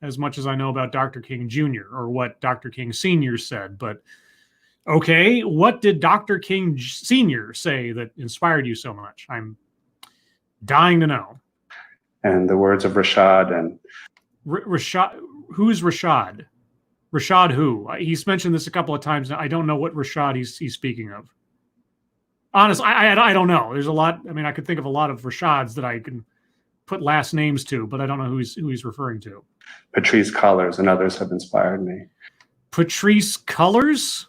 as much as I know about Dr. King Jr. or what Dr. King Sr. said. But okay, what did Dr. King Sr. say that inspired you so much? I'm dying to know. And the words of Rashad and Rashad. Who's Rashad? Rashad who? He's mentioned this a couple of times. I don't know what Rashad he's speaking of. Honestly, I don't know. There's a lot. I could think of a lot of Rashads that I can put last names to, but I don't know who he's referring to. Patrisse Cullors and others have inspired me. Patrisse Cullors?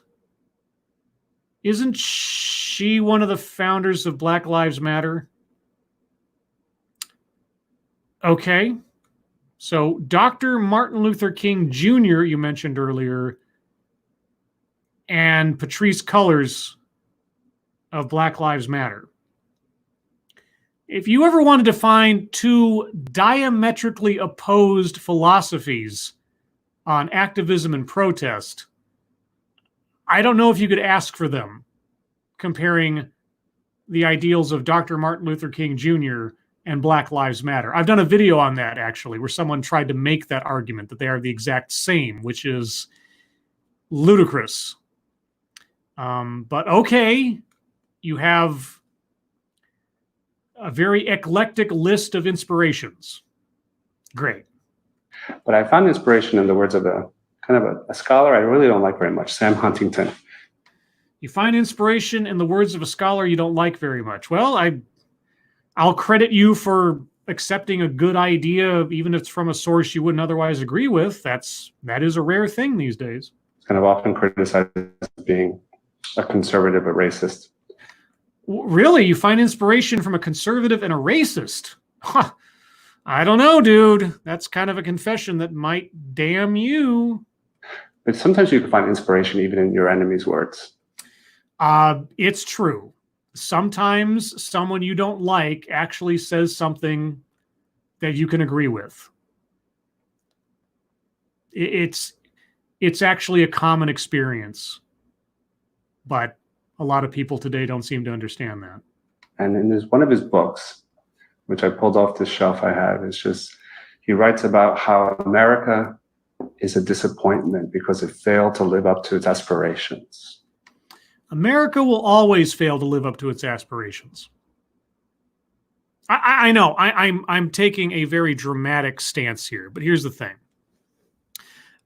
Isn't she one of the founders of Black Lives Matter? Okay. So Dr. Martin Luther King Jr., you mentioned earlier, and Patrisse Cullors of Black Lives Matter. If you ever wanted to find two diametrically opposed philosophies on activism and protest, I don't know if you could ask for them, comparing the ideals of Dr. Martin Luther King Jr. and Black Lives Matter. I've done a video on that, actually, where someone tried to make that argument that they are the exact same, which is ludicrous. But okay, you have a very eclectic list of inspirations. Great. But I found inspiration in the words of a scholar I really don't like very much, Sam Huntington. You find inspiration in the words of a scholar you don't like very much. Well, I'll credit you for accepting a good idea, even if it's from a source you wouldn't otherwise agree with. That is a rare thing these days. It's kind of often criticized as being a conservative, a racist. Really? You find inspiration from a conservative and a racist? Huh. I don't know, dude. That's kind of a confession that might damn you. But sometimes you can find inspiration even in your enemy's words. It's true. Sometimes someone you don't like actually says something that you can agree with. It's actually a common experience, but a lot of people today don't seem to understand that. And in one of his books, which I pulled off the shelf I have, he writes about how America is a disappointment because it failed to live up to its aspirations. America will always fail to live up to its aspirations. I know I'm taking a very dramatic stance here, but here's the thing.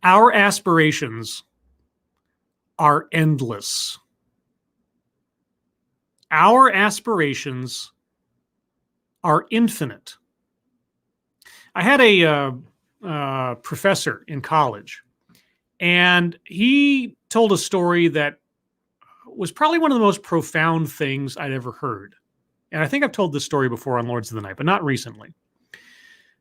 Our aspirations are endless. Our aspirations are infinite. I had a professor in college, and he told a story that was probably one of the most profound things I'd ever heard. And I think I've told this story before on Lords of the Night, but not recently.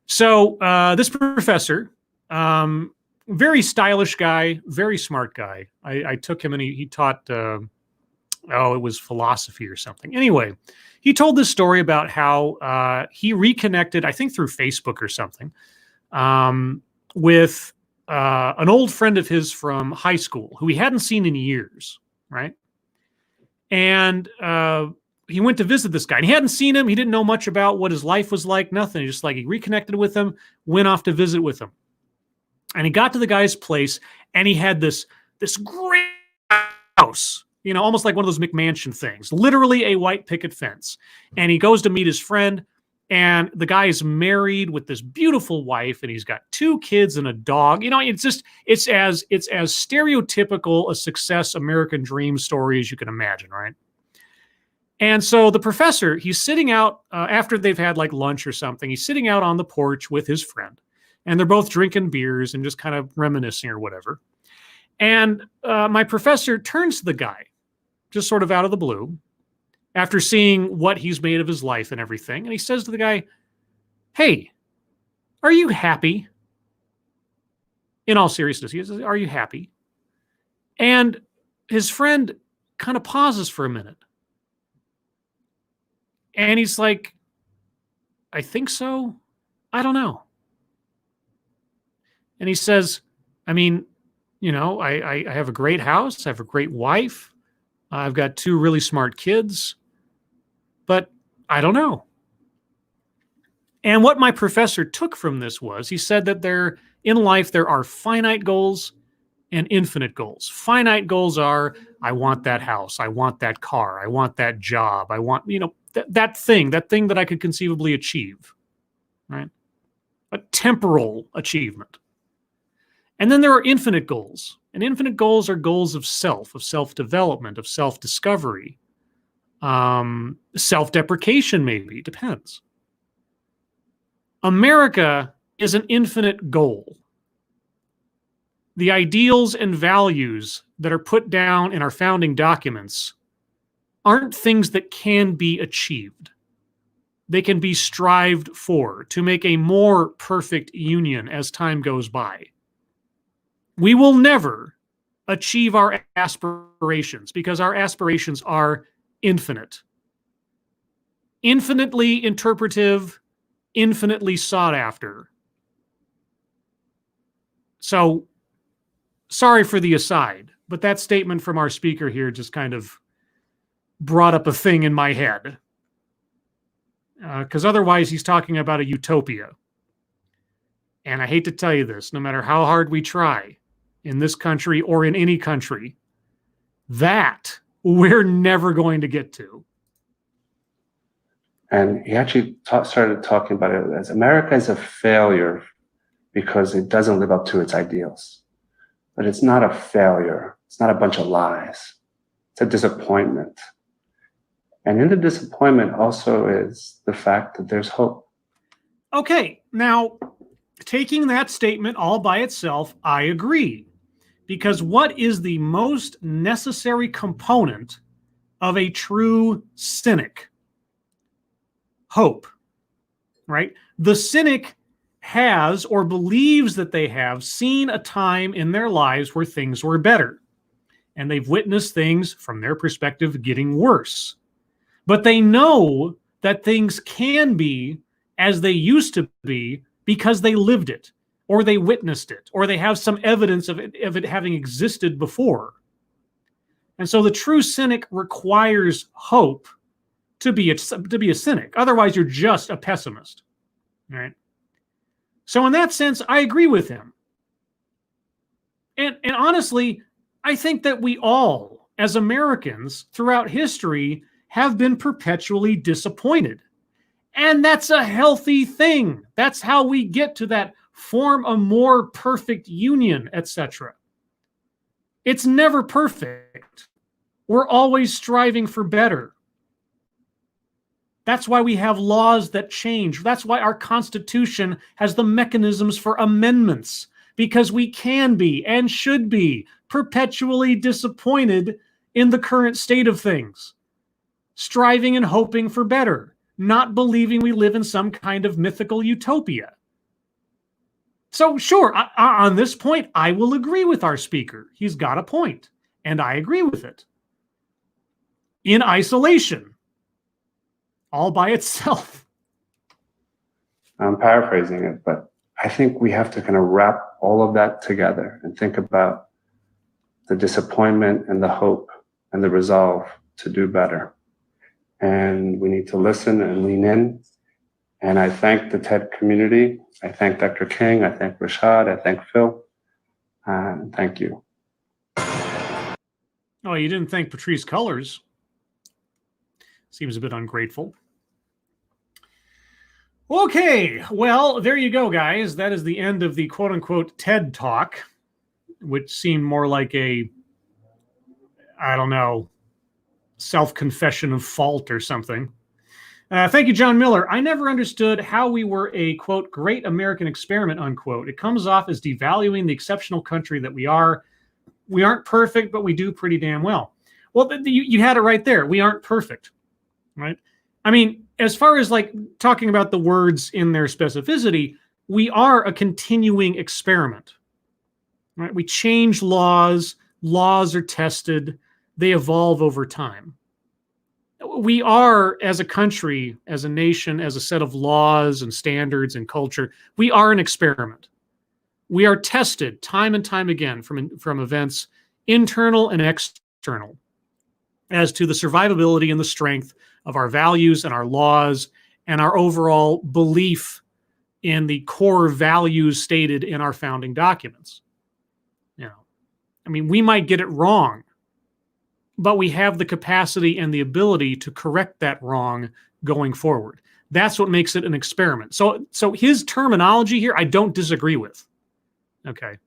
So this professor, very stylish guy, very smart guy. I took him and he taught, it was philosophy or something. Anyway, he told this story about how he reconnected, I think through Facebook or something, with an old friend of his from high school who he hadn't seen in years, right? And he went to visit this guy, and he hadn't seen him. He didn't know much about what his life was like, nothing. He just he reconnected with him, went off to visit with him. And he got to the guy's place, and he had this great house, almost like one of those McMansion things, literally a white picket fence. And he goes to meet his friend, and the guy is married with this beautiful wife, and he's got 2 kids and a dog. It's as stereotypical a success American dream story as you can imagine, right? And so the professor, he's sitting out after they've had lunch or something. He's sitting out on the porch with his friend, and they're both drinking beers and just kind of reminiscing or whatever. And my professor turns to the guy, just sort of out of the blue, after seeing what he's made of his life and everything. And he says to the guy, "Hey, are you happy?" In all seriousness, he says, "Are you happy?" And his friend kind of pauses for a minute. And he's like, "I think so. I don't know." And he says, "I mean, I have a great house. I have a great wife. I've got 2 really smart kids, but I don't know." And what my professor took from this was, he said that in life, there are finite goals and infinite goals. Finite goals are, I want that house. I want that car. I want that job. I want, that thing that I could conceivably achieve, right? A temporal achievement. And then there are infinite goals. And infinite goals are goals of self-development, of self-discovery, self-deprecation maybe, depends. America is an infinite goal. The ideals and values that are put down in our founding documents aren't things that can be achieved. They can be strived for to make a more perfect union as time goes by. We will never achieve our aspirations because our aspirations are infinite. Infinitely interpretive, infinitely sought after. So, sorry for the aside, but that statement from our speaker here just kind of brought up a thing in my head. Because otherwise he's talking about a utopia. And I hate to tell you this, no matter how hard we try in this country or in any country, that we're never going to get to. And he actually started talking about it as America is a failure because it doesn't live up to its ideals. But it's not a failure. It's not a bunch of lies. It's a disappointment. And in the disappointment also is the fact that there's hope. Okay, now, taking that statement all by itself, I agree. Because what is the most necessary component of a true cynic? Hope, right? The cynic has or believes that they have seen a time in their lives where things were better. And they've witnessed things from their perspective getting worse. But they know that things can be as they used to be because they lived it, or they witnessed it, or they have some evidence of it having existed before. And so the true cynic requires hope to be a cynic. Otherwise, you're just a pessimist, right? So in that sense, I agree with him. And honestly, I think that we all, as Americans, throughout history, have been perpetually disappointed. And that's a healthy thing. That's how we get to that form a more perfect union, etc. It's never perfect. We're always striving for better. That's why we have laws that change. That's why our Constitution has the mechanisms for amendments, because we can be and should be perpetually disappointed in the current state of things, striving and hoping for better, not believing we live in some kind of mythical utopia. So sure, on this point, I will agree with our speaker. He's got a point, and I agree with it. In isolation, all by itself. I'm paraphrasing it, but I think we have to kind of wrap all of that together and think about the disappointment and the hope and the resolve to do better. And we need to listen and lean in. And I thank the TED community. I thank Dr. King. I thank Rashad. I thank Phil. And thank you. Oh, you didn't thank Patrice Cullors. Seems a bit ungrateful. Okay, well, there you go, guys. That is the end of the quote-unquote TED Talk, which seemed more like a, I don't know, self-confession of fault or something. Thank you, John Miller. I never understood how we were a, quote, great American experiment, unquote. It comes off as devaluing the exceptional country that we are. We aren't perfect, but we do pretty damn well. Well, you had it right there. We aren't perfect, right? I mean, as far as like talking about the words in their specificity, we are a continuing experiment, right? We change laws. Laws are tested. They evolve over time. We are, as a country, as a nation, as a set of laws and standards and culture, we are an experiment. We are tested time and time again from events, internal and external, as to the survivability and the strength of our values and our laws and our overall belief in the core values stated in our founding documents. You know, I mean, we might get it wrong, but we have the capacity and the ability to correct that wrong going forward. That's what makes it an experiment. So his terminology here, I don't disagree with. Okay.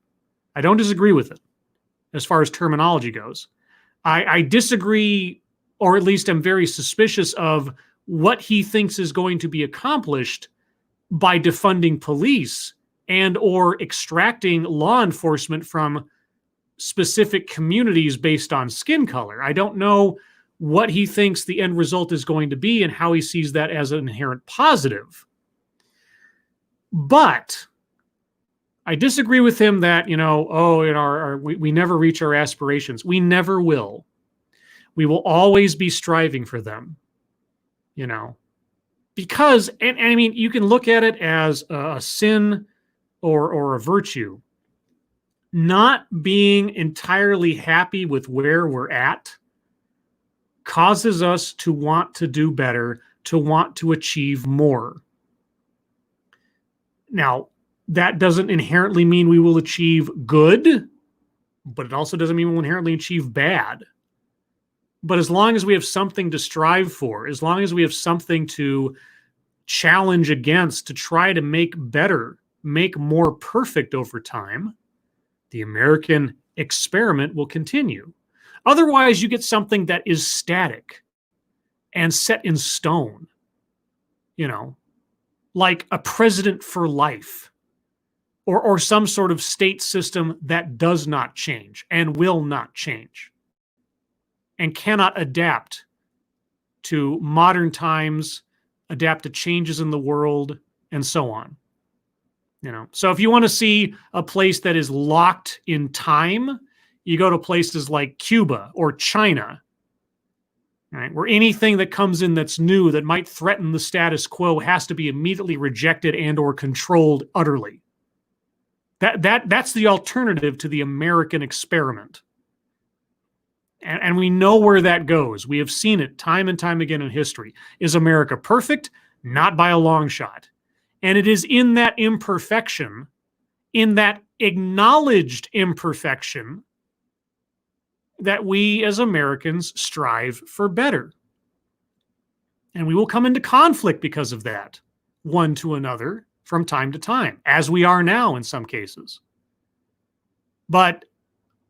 I don't disagree with it as far as terminology goes. I disagree, or at least I'm very suspicious of what he thinks is going to be accomplished by defunding police and or extracting law enforcement from specific communities based on skin color. I don't know what he thinks the end result is going to be and how he sees that as an inherent positive. But I disagree with him that, you know, we never reach our aspirations. We never will. We will always be striving for them, you know, because, and I mean, you can look at it as a sin or a virtue. Not being entirely happy with where we're at causes us to want to do better, to want to achieve more. Now, that doesn't inherently mean we will achieve good, but it also doesn't mean we'll inherently achieve bad. But as long as we have something to strive for, as long as we have something to challenge against, to try to make better, make more perfect over time, the American experiment will continue. Otherwise, you get something that is static and set in stone, you know, like a president for life or some sort of state system that does not change and will not change and cannot adapt to modern times, adapt to changes in the world, and so on. You know, so if you want to see a place that is locked in time, you go to places like Cuba or China, right? Where anything that comes in that's new that might threaten the status quo has to be immediately rejected and or controlled utterly. That's the alternative to the American experiment. And we know where that goes. We have seen it time and time again in history. Is America perfect? Not by a long shot. And it is in that imperfection, in that acknowledged imperfection, that we as Americans strive for better. And we will come into conflict because of that, one to another from time to time, as we are now in some cases. But,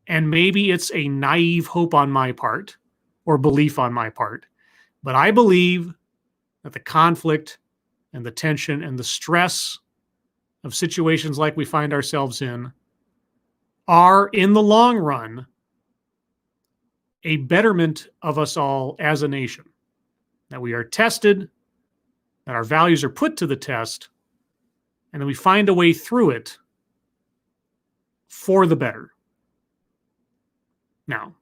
and maybe it's a naive hope on my part or belief on my part, but I believe that the conflict and the tension and the stress of situations like we find ourselves in are, in the long run, a betterment of us all as a nation. That we are tested, that our values are put to the test, and that we find a way through it for the better. Now,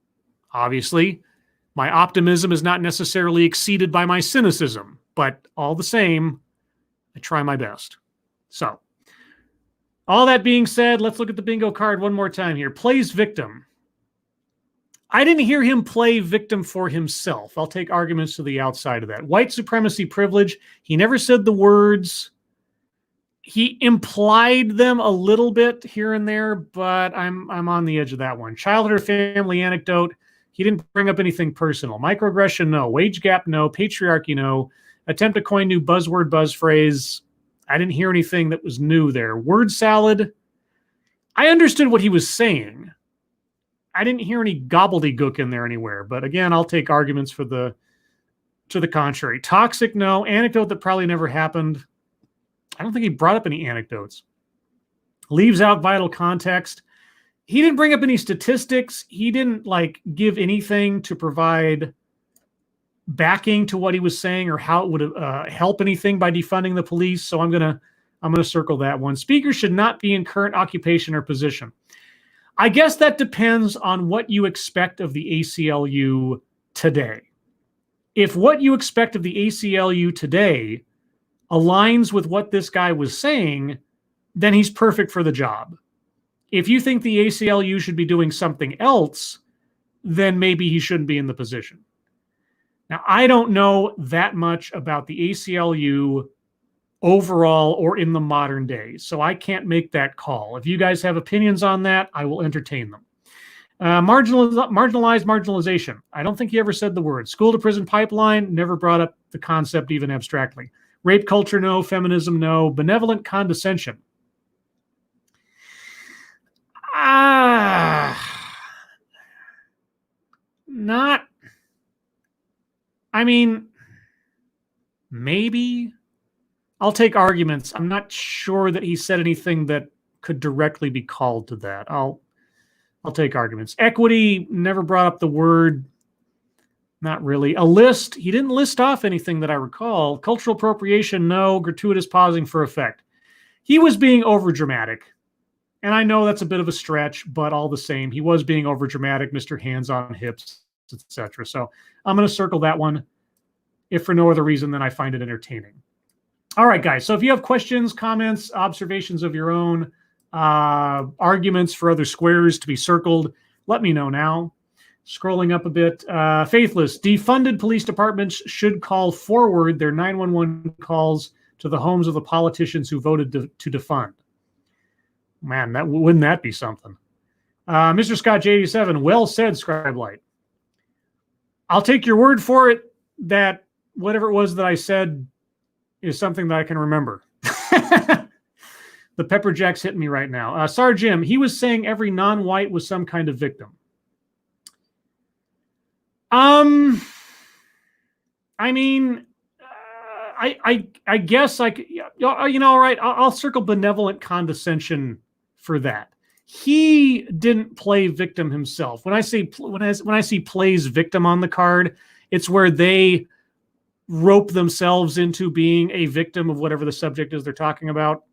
obviously, my optimism is not necessarily exceeded by my cynicism, but all the same, I try my best. So, all that being said, let's look at the bingo card one more time here. Plays victim. I didn't hear him play victim for himself. I'll take arguments to the outside of that. White supremacy privilege. He never said the words. He implied them a little bit here and there, but I'm on the edge of that one. Childhood or family anecdote. He didn't bring up anything personal. Microaggression, no. Wage gap, no. Patriarchy, no. Attempt to coin new buzzword, buzz phrase. I didn't hear anything that was new there. Word salad. I understood what he was saying. I didn't hear any gobbledygook in there anywhere. But again, I'll take arguments to the contrary. Toxic, no. Anecdote that probably never happened. I don't think he brought up any anecdotes. Leaves out vital context. He didn't bring up any statistics. He didn't give anything to provide backing to what he was saying or how it would help anything by defunding the police. So I'm gonna circle that one. Speaker should not be in current occupation or position. I guess that depends on what you expect of the ACLU today. If what you expect of the ACLU today aligns with what this guy was saying, then he's perfect for the job. If you think the ACLU should be doing something else, then maybe he shouldn't be in the position. Now, I don't know that much about the ACLU overall or in the modern day, so I can't make that call. If you guys have opinions on that, I will entertain them. Marginalization. I don't think he ever said the word. School to prison pipeline, never brought up the concept even abstractly. Rape culture, no. Feminism, no. Benevolent condescension. Not. I mean, maybe. I'll take arguments. I'm not sure that he said anything that could directly be called to that. I'll take arguments. Equity, never brought up the word. Not really. A list, he didn't list off anything that I recall. Cultural appropriation, no. Gratuitous pausing for effect. He was being overdramatic. And I know that's a bit of a stretch, but all the same, he was being overdramatic, Mr. Hands on Hips, etc. So I'm going to circle that one, if for no other reason than I find it entertaining. All right, guys. So if you have questions, comments, observations of your own, arguments for other squares to be circled, let me know now. Scrolling up a bit. Faithless. Defunded police departments should call forward their 911 calls to the homes of the politicians who voted to defund. Man, wouldn't that be something? Mr. Scott J87. Well said, Scribe Light. I'll take your word for it that whatever it was that I said is something that I can remember. The pepper jack's hitting me right now. Sar Jim, he was saying every non-white was some kind of victim. I mean, I guess all right. I'll circle benevolent condescension for that. He didn't play victim himself. When I see plays victim on the card, it's where they rope themselves into being a victim of whatever the subject is they're talking about.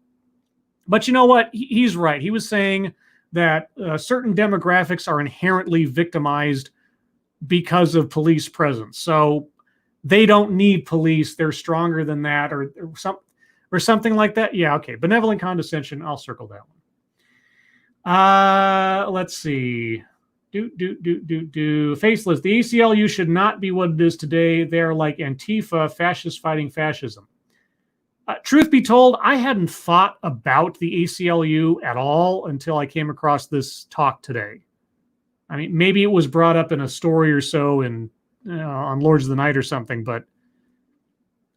But you know what? He's right. He was saying that certain demographics are inherently victimized because of police presence. So they don't need police. They're stronger than that or something like that. Yeah, okay. Benevolent condescension. I'll circle that one. Let's see. Faceless. The ACLU should not be what it is today. They're like Antifa, fascists fighting fascism. Truth be told, I hadn't thought about the ACLU at all until I came across this talk today. I mean, maybe it was brought up in a story or so on Lords of the Night or something, but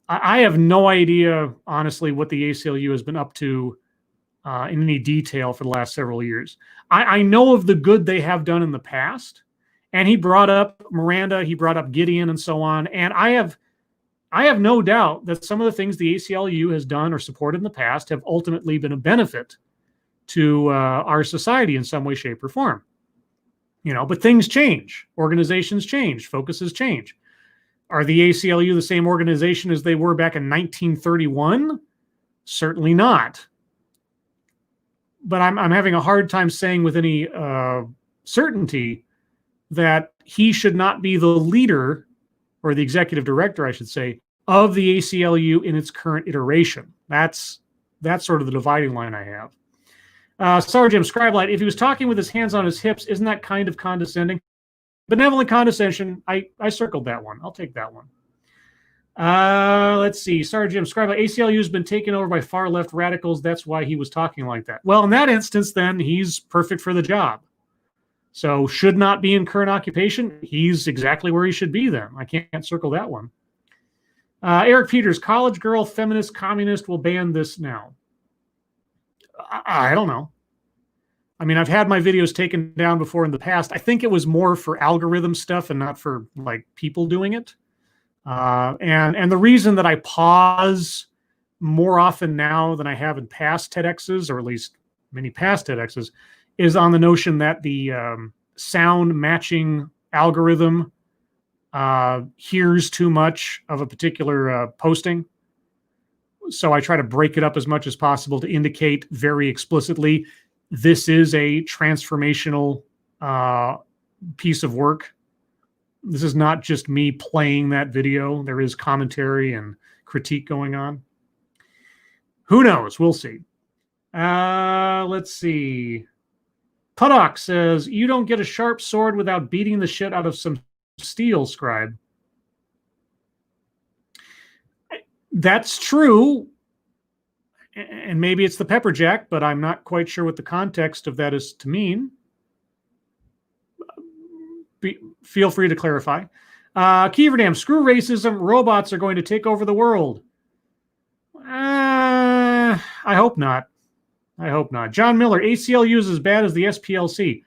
I have no idea, honestly, what the ACLU has been up to in any detail for the last several years. I know of the good they have done in the past, and he brought up Miranda, he brought up Gideon, and so on, and I have I have no doubt that some of the things the ACLU has done or supported in the past have ultimately been a benefit to our society in some way, shape, or form. But things change, organizations change, focuses change. Are the ACLU the same organization as they were back in 1931? Certainly not. But I'm having a hard time saying with any certainty that he should not be the leader, or the executive director, I should say, of the ACLU in its current iteration. That's sort of the dividing line I have. Sergeant Scribelight, if he was talking with his hands on his hips, isn't that kind of condescending? Benevolent condescension, I circled that one. I'll take that one. Let's see. Sergeant Scribelight, ACLU has been taken over by far left radicals. That's why he was talking like that. Well, in that instance, then he's perfect for the job. So should not be in current occupation. He's exactly where he should be then. I can't circle that one. Eric Peters, college girl, feminist, communist will ban this now. I don't know. I mean, I've had my videos taken down before in the past. I think it was more for algorithm stuff and not for like people doing it. And the reason that I pause more often now than I have in past TEDx's, or at least many past TEDx's, is on the notion that the sound matching algorithm hears too much of a particular posting. So I try to break it up as much as possible to indicate very explicitly, this is a transformational piece of work. This is not just me playing that video. There is commentary and critique going on. Who knows? We'll see. Let's see. Puddock says, you don't get a sharp sword without beating the shit out of some steel, Scribe. That's true. And maybe it's the pepper jack, but I'm not quite sure what the context of that is to mean. Feel free to clarify. Keeverdam, screw racism. Robots are going to take over the world. I hope not. I hope not. John Miller, ACLU is as bad as the SPLC.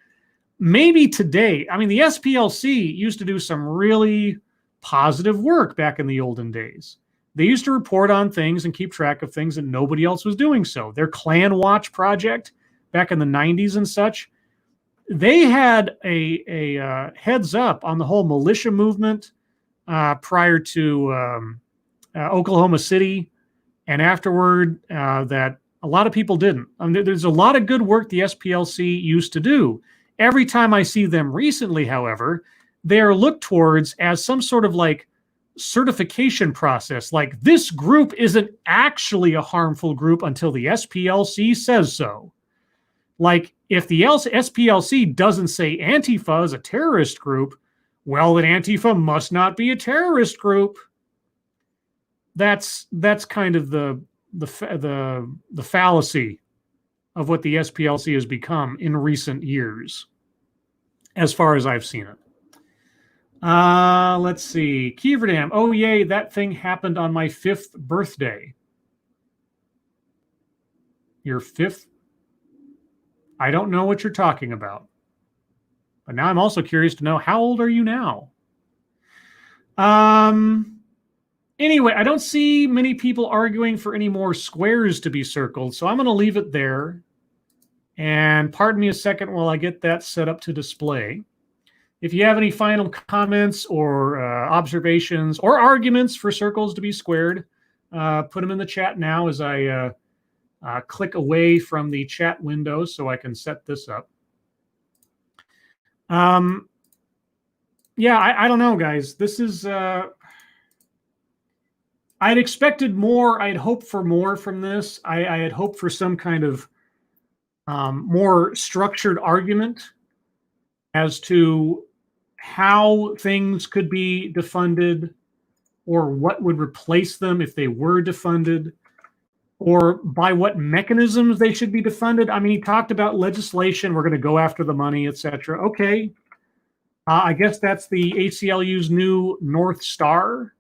Maybe today. I mean, the SPLC used to do some really positive work back in the olden days. They used to report on things and keep track of things, and nobody else was doing so. Their Clan Watch project back in the 90s and such, they had a heads up on the whole militia movement prior to Oklahoma City, and afterward that a lot of people didn't. There's a lot of good work the SPLC used to do. Every time I see them recently, however, they are looked towards as some sort of like certification process. Like, this group isn't actually a harmful group until the SPLC says so. Like, if the SPLC doesn't say Antifa is a terrorist group, well, then Antifa must not be a terrorist group. That's kind of the fallacy of what the SPLC has become in recent years, as far as I've seen it. Let's see. Keeverdam, oh yay, that thing happened on my 5th birthday. Your 5th? I don't know what you're talking about. But now I'm also curious to know, how old are you now? Anyway, I don't see many people arguing for any more squares to be circled, so I'm going to leave it there. And pardon me a second while I get that set up to display. If you have any final comments or observations or arguments for circles to be squared, put them in the chat now as I click away from the chat window so I can set this up. Yeah, I don't know, guys. This is... I'd expected more. I'd hoped for more from this. I had hoped for some kind of more structured argument as to how things could be defunded, or what would replace them if they were defunded, or by what mechanisms they should be defunded. I mean, he talked about legislation. We're going to go after the money, etc. Okay. I guess that's the ACLU's new North Star,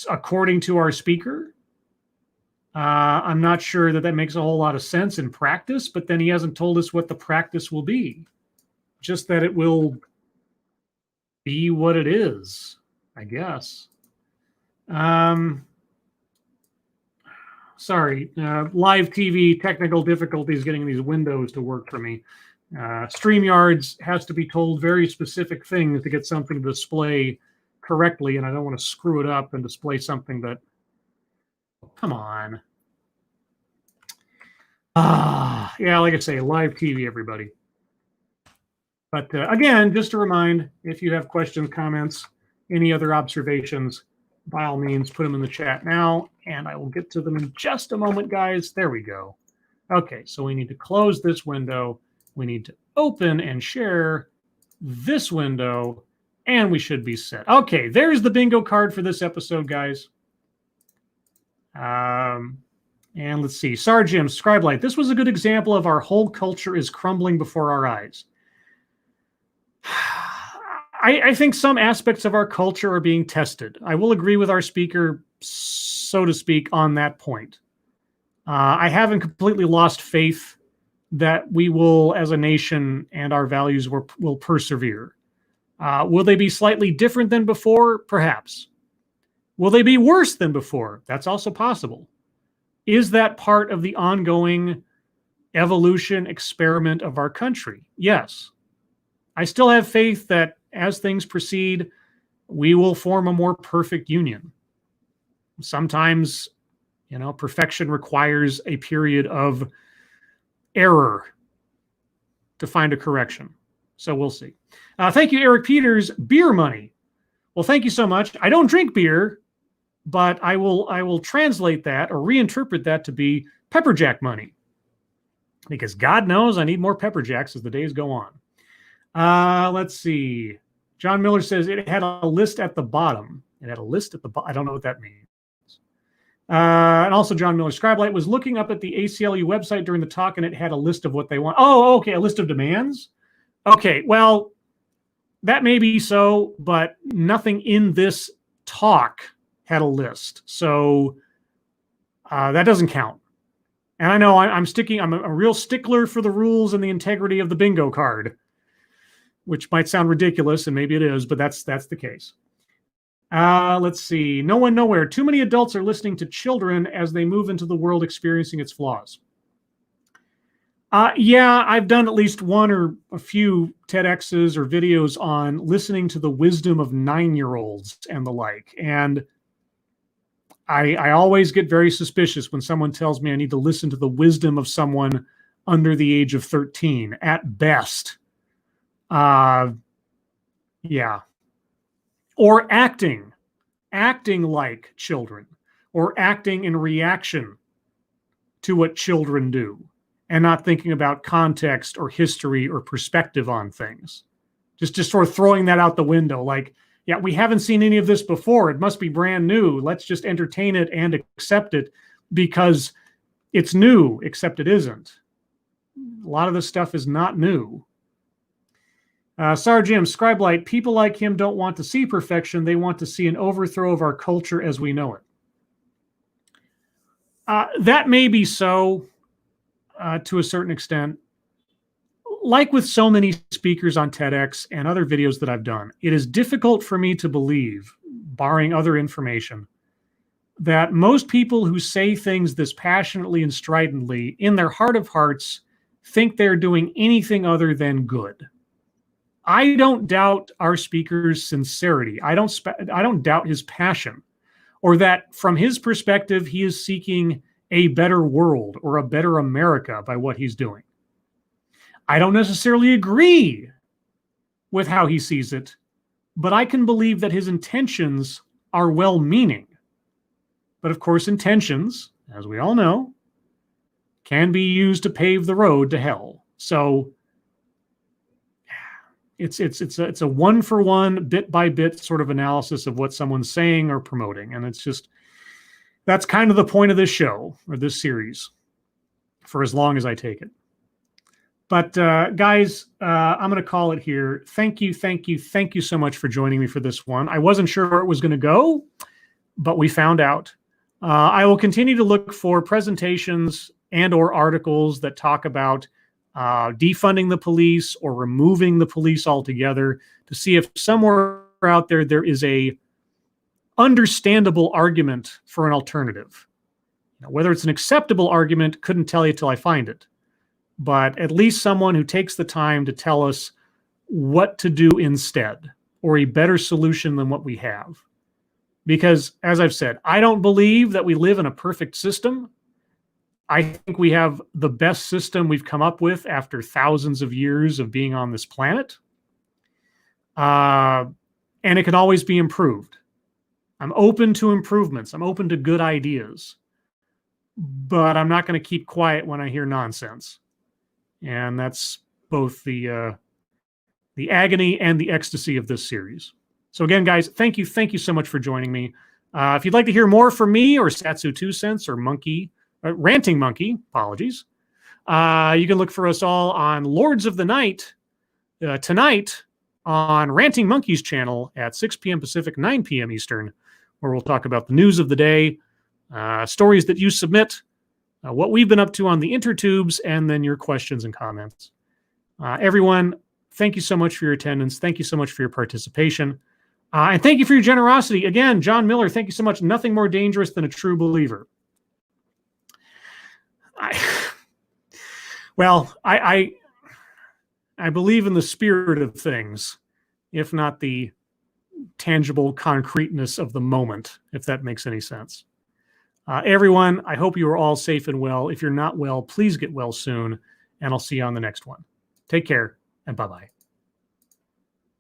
according to our speaker. I'm not sure that makes a whole lot of sense in practice, but then he hasn't told us what the practice will be. Just that it will be what it is, I guess. Sorry, live TV technical difficulties getting these windows to work for me. StreamYards has to be told very specific things to get something to display correctly, and I don't want to screw it up and display something that, come on. Yeah, like I say, live TV, everybody. But again, just to remind, if you have questions, comments, any other observations, by all means, put them in the chat now, and I will get to them in just a moment, guys. There we go. Okay, so we need to close this window. We need to open and share this window, and we should be set. Okay, there's the bingo card for this episode, guys. And let's see. Sargim, Scribe Light. This was a good example of our whole culture is crumbling before our eyes. I think some aspects of our culture are being tested. I will agree with our speaker, so to speak, on that point. I haven't completely lost faith that we will, as a nation, and our values will persevere. Will they be slightly different than before? Perhaps. Will they be worse than before? That's also possible. Is that part of the ongoing evolution experiment of our country? Yes. I still have faith that as things proceed, we will form a more perfect union. Sometimes, perfection requires a period of error to find a correction. So we'll see. Thank you, Eric Peters. Beer money. Well, thank you so much. I don't drink beer, but I will translate that or reinterpret that to be pepper jack money, because God knows I need more pepper jacks as the days go on. Let's see. John Miller says it had a list at the bottom. It had a list at the bottom. I don't know what that means. And also John Miller, Scribelight was looking up at the ACLU website during the talk, and it had a list of what they want. Oh, okay, a list of demands? Okay, well, that may be so, but nothing in this talk had a list. So that doesn't count. And I know I'm a real stickler for the rules and the integrity of the bingo card, which might sound ridiculous, and maybe it is, but that's the case. Let's see. No one, nowhere. Too many adults are listening to children as they move into the world experiencing its flaws. Yeah, I've done at least one or a few TEDx's or videos on listening to the wisdom of 9-year-olds and the like. And I always get very suspicious when someone tells me I need to listen to the wisdom of someone under the age of 13, at best. Yeah. Or acting like children, or acting in reaction to what children do, and not thinking about context or history or perspective on things. Just sort of throwing that out the window. Like, yeah, we haven't seen any of this before. It must be brand new. Let's just entertain it and accept it because it's new, except it isn't. A lot of this stuff is not new. Sarjim, Scribelight, people like him don't want to see perfection. They want to see an overthrow of our culture as we know it. That may be so to a certain extent. Like with so many speakers on TEDx and other videos that I've done, it is difficult for me to believe, barring other information, that most people who say things this passionately and stridently, in their heart of hearts, think they're doing anything other than good. I don't doubt our speaker's sincerity. I don't doubt his passion, or that from his perspective, he is seeking a better world or a better America by what he's doing. I don't necessarily agree with how he sees it, but I can believe that his intentions are well-meaning. But of course, intentions, as we all know, can be used to pave the road to hell. So it's a one-for-one, bit-by-bit sort of analysis of what someone's saying or promoting. And it's just, that's kind of the point of this show, or this series, for as long as I take it. But guys, I'm going to call it here. Thank you so much for joining me for this one. I wasn't sure where it was going to go, but we found out. I will continue to look for presentations and or articles that talk about defunding the police or removing the police altogether, to see if somewhere out there is a understandable argument for an alternative. Whether it's an acceptable argument, couldn't tell you till I find it. But at least someone who takes the time to tell us what to do instead, or a better solution than what we have. Because, as I've said, I don't believe that we live in a perfect system. I think we have the best system we've come up with after thousands of years of being on this planet. And it can always be improved. I'm open to improvements. I'm open to good ideas. But I'm not going to keep quiet when I hear nonsense. And that's both the agony and the ecstasy of this series. So again, guys, thank you so much for joining me. If you'd like to hear more from me or Satsu 2 Cents or Ranting Monkey, apologies, you can look for us all on Lords of the Night tonight on Ranting Monkey's channel at 6 p.m. Pacific, 9 p.m. Eastern, where we'll talk about the news of the day, stories that you submit, what we've been up to on the intertubes, and then your questions and comments. Everyone, thank you so much for your attendance. Thank you so much for your participation. And thank you for your generosity. Again, John Miller, thank you so much. Nothing more dangerous than a true believer. I believe in the spirit of things, if not the tangible concreteness of the moment, if that makes any sense. Everyone, I hope you are all safe and well. If you're not well, please get well soon, and I'll see you on the next one. Take care, and bye-bye.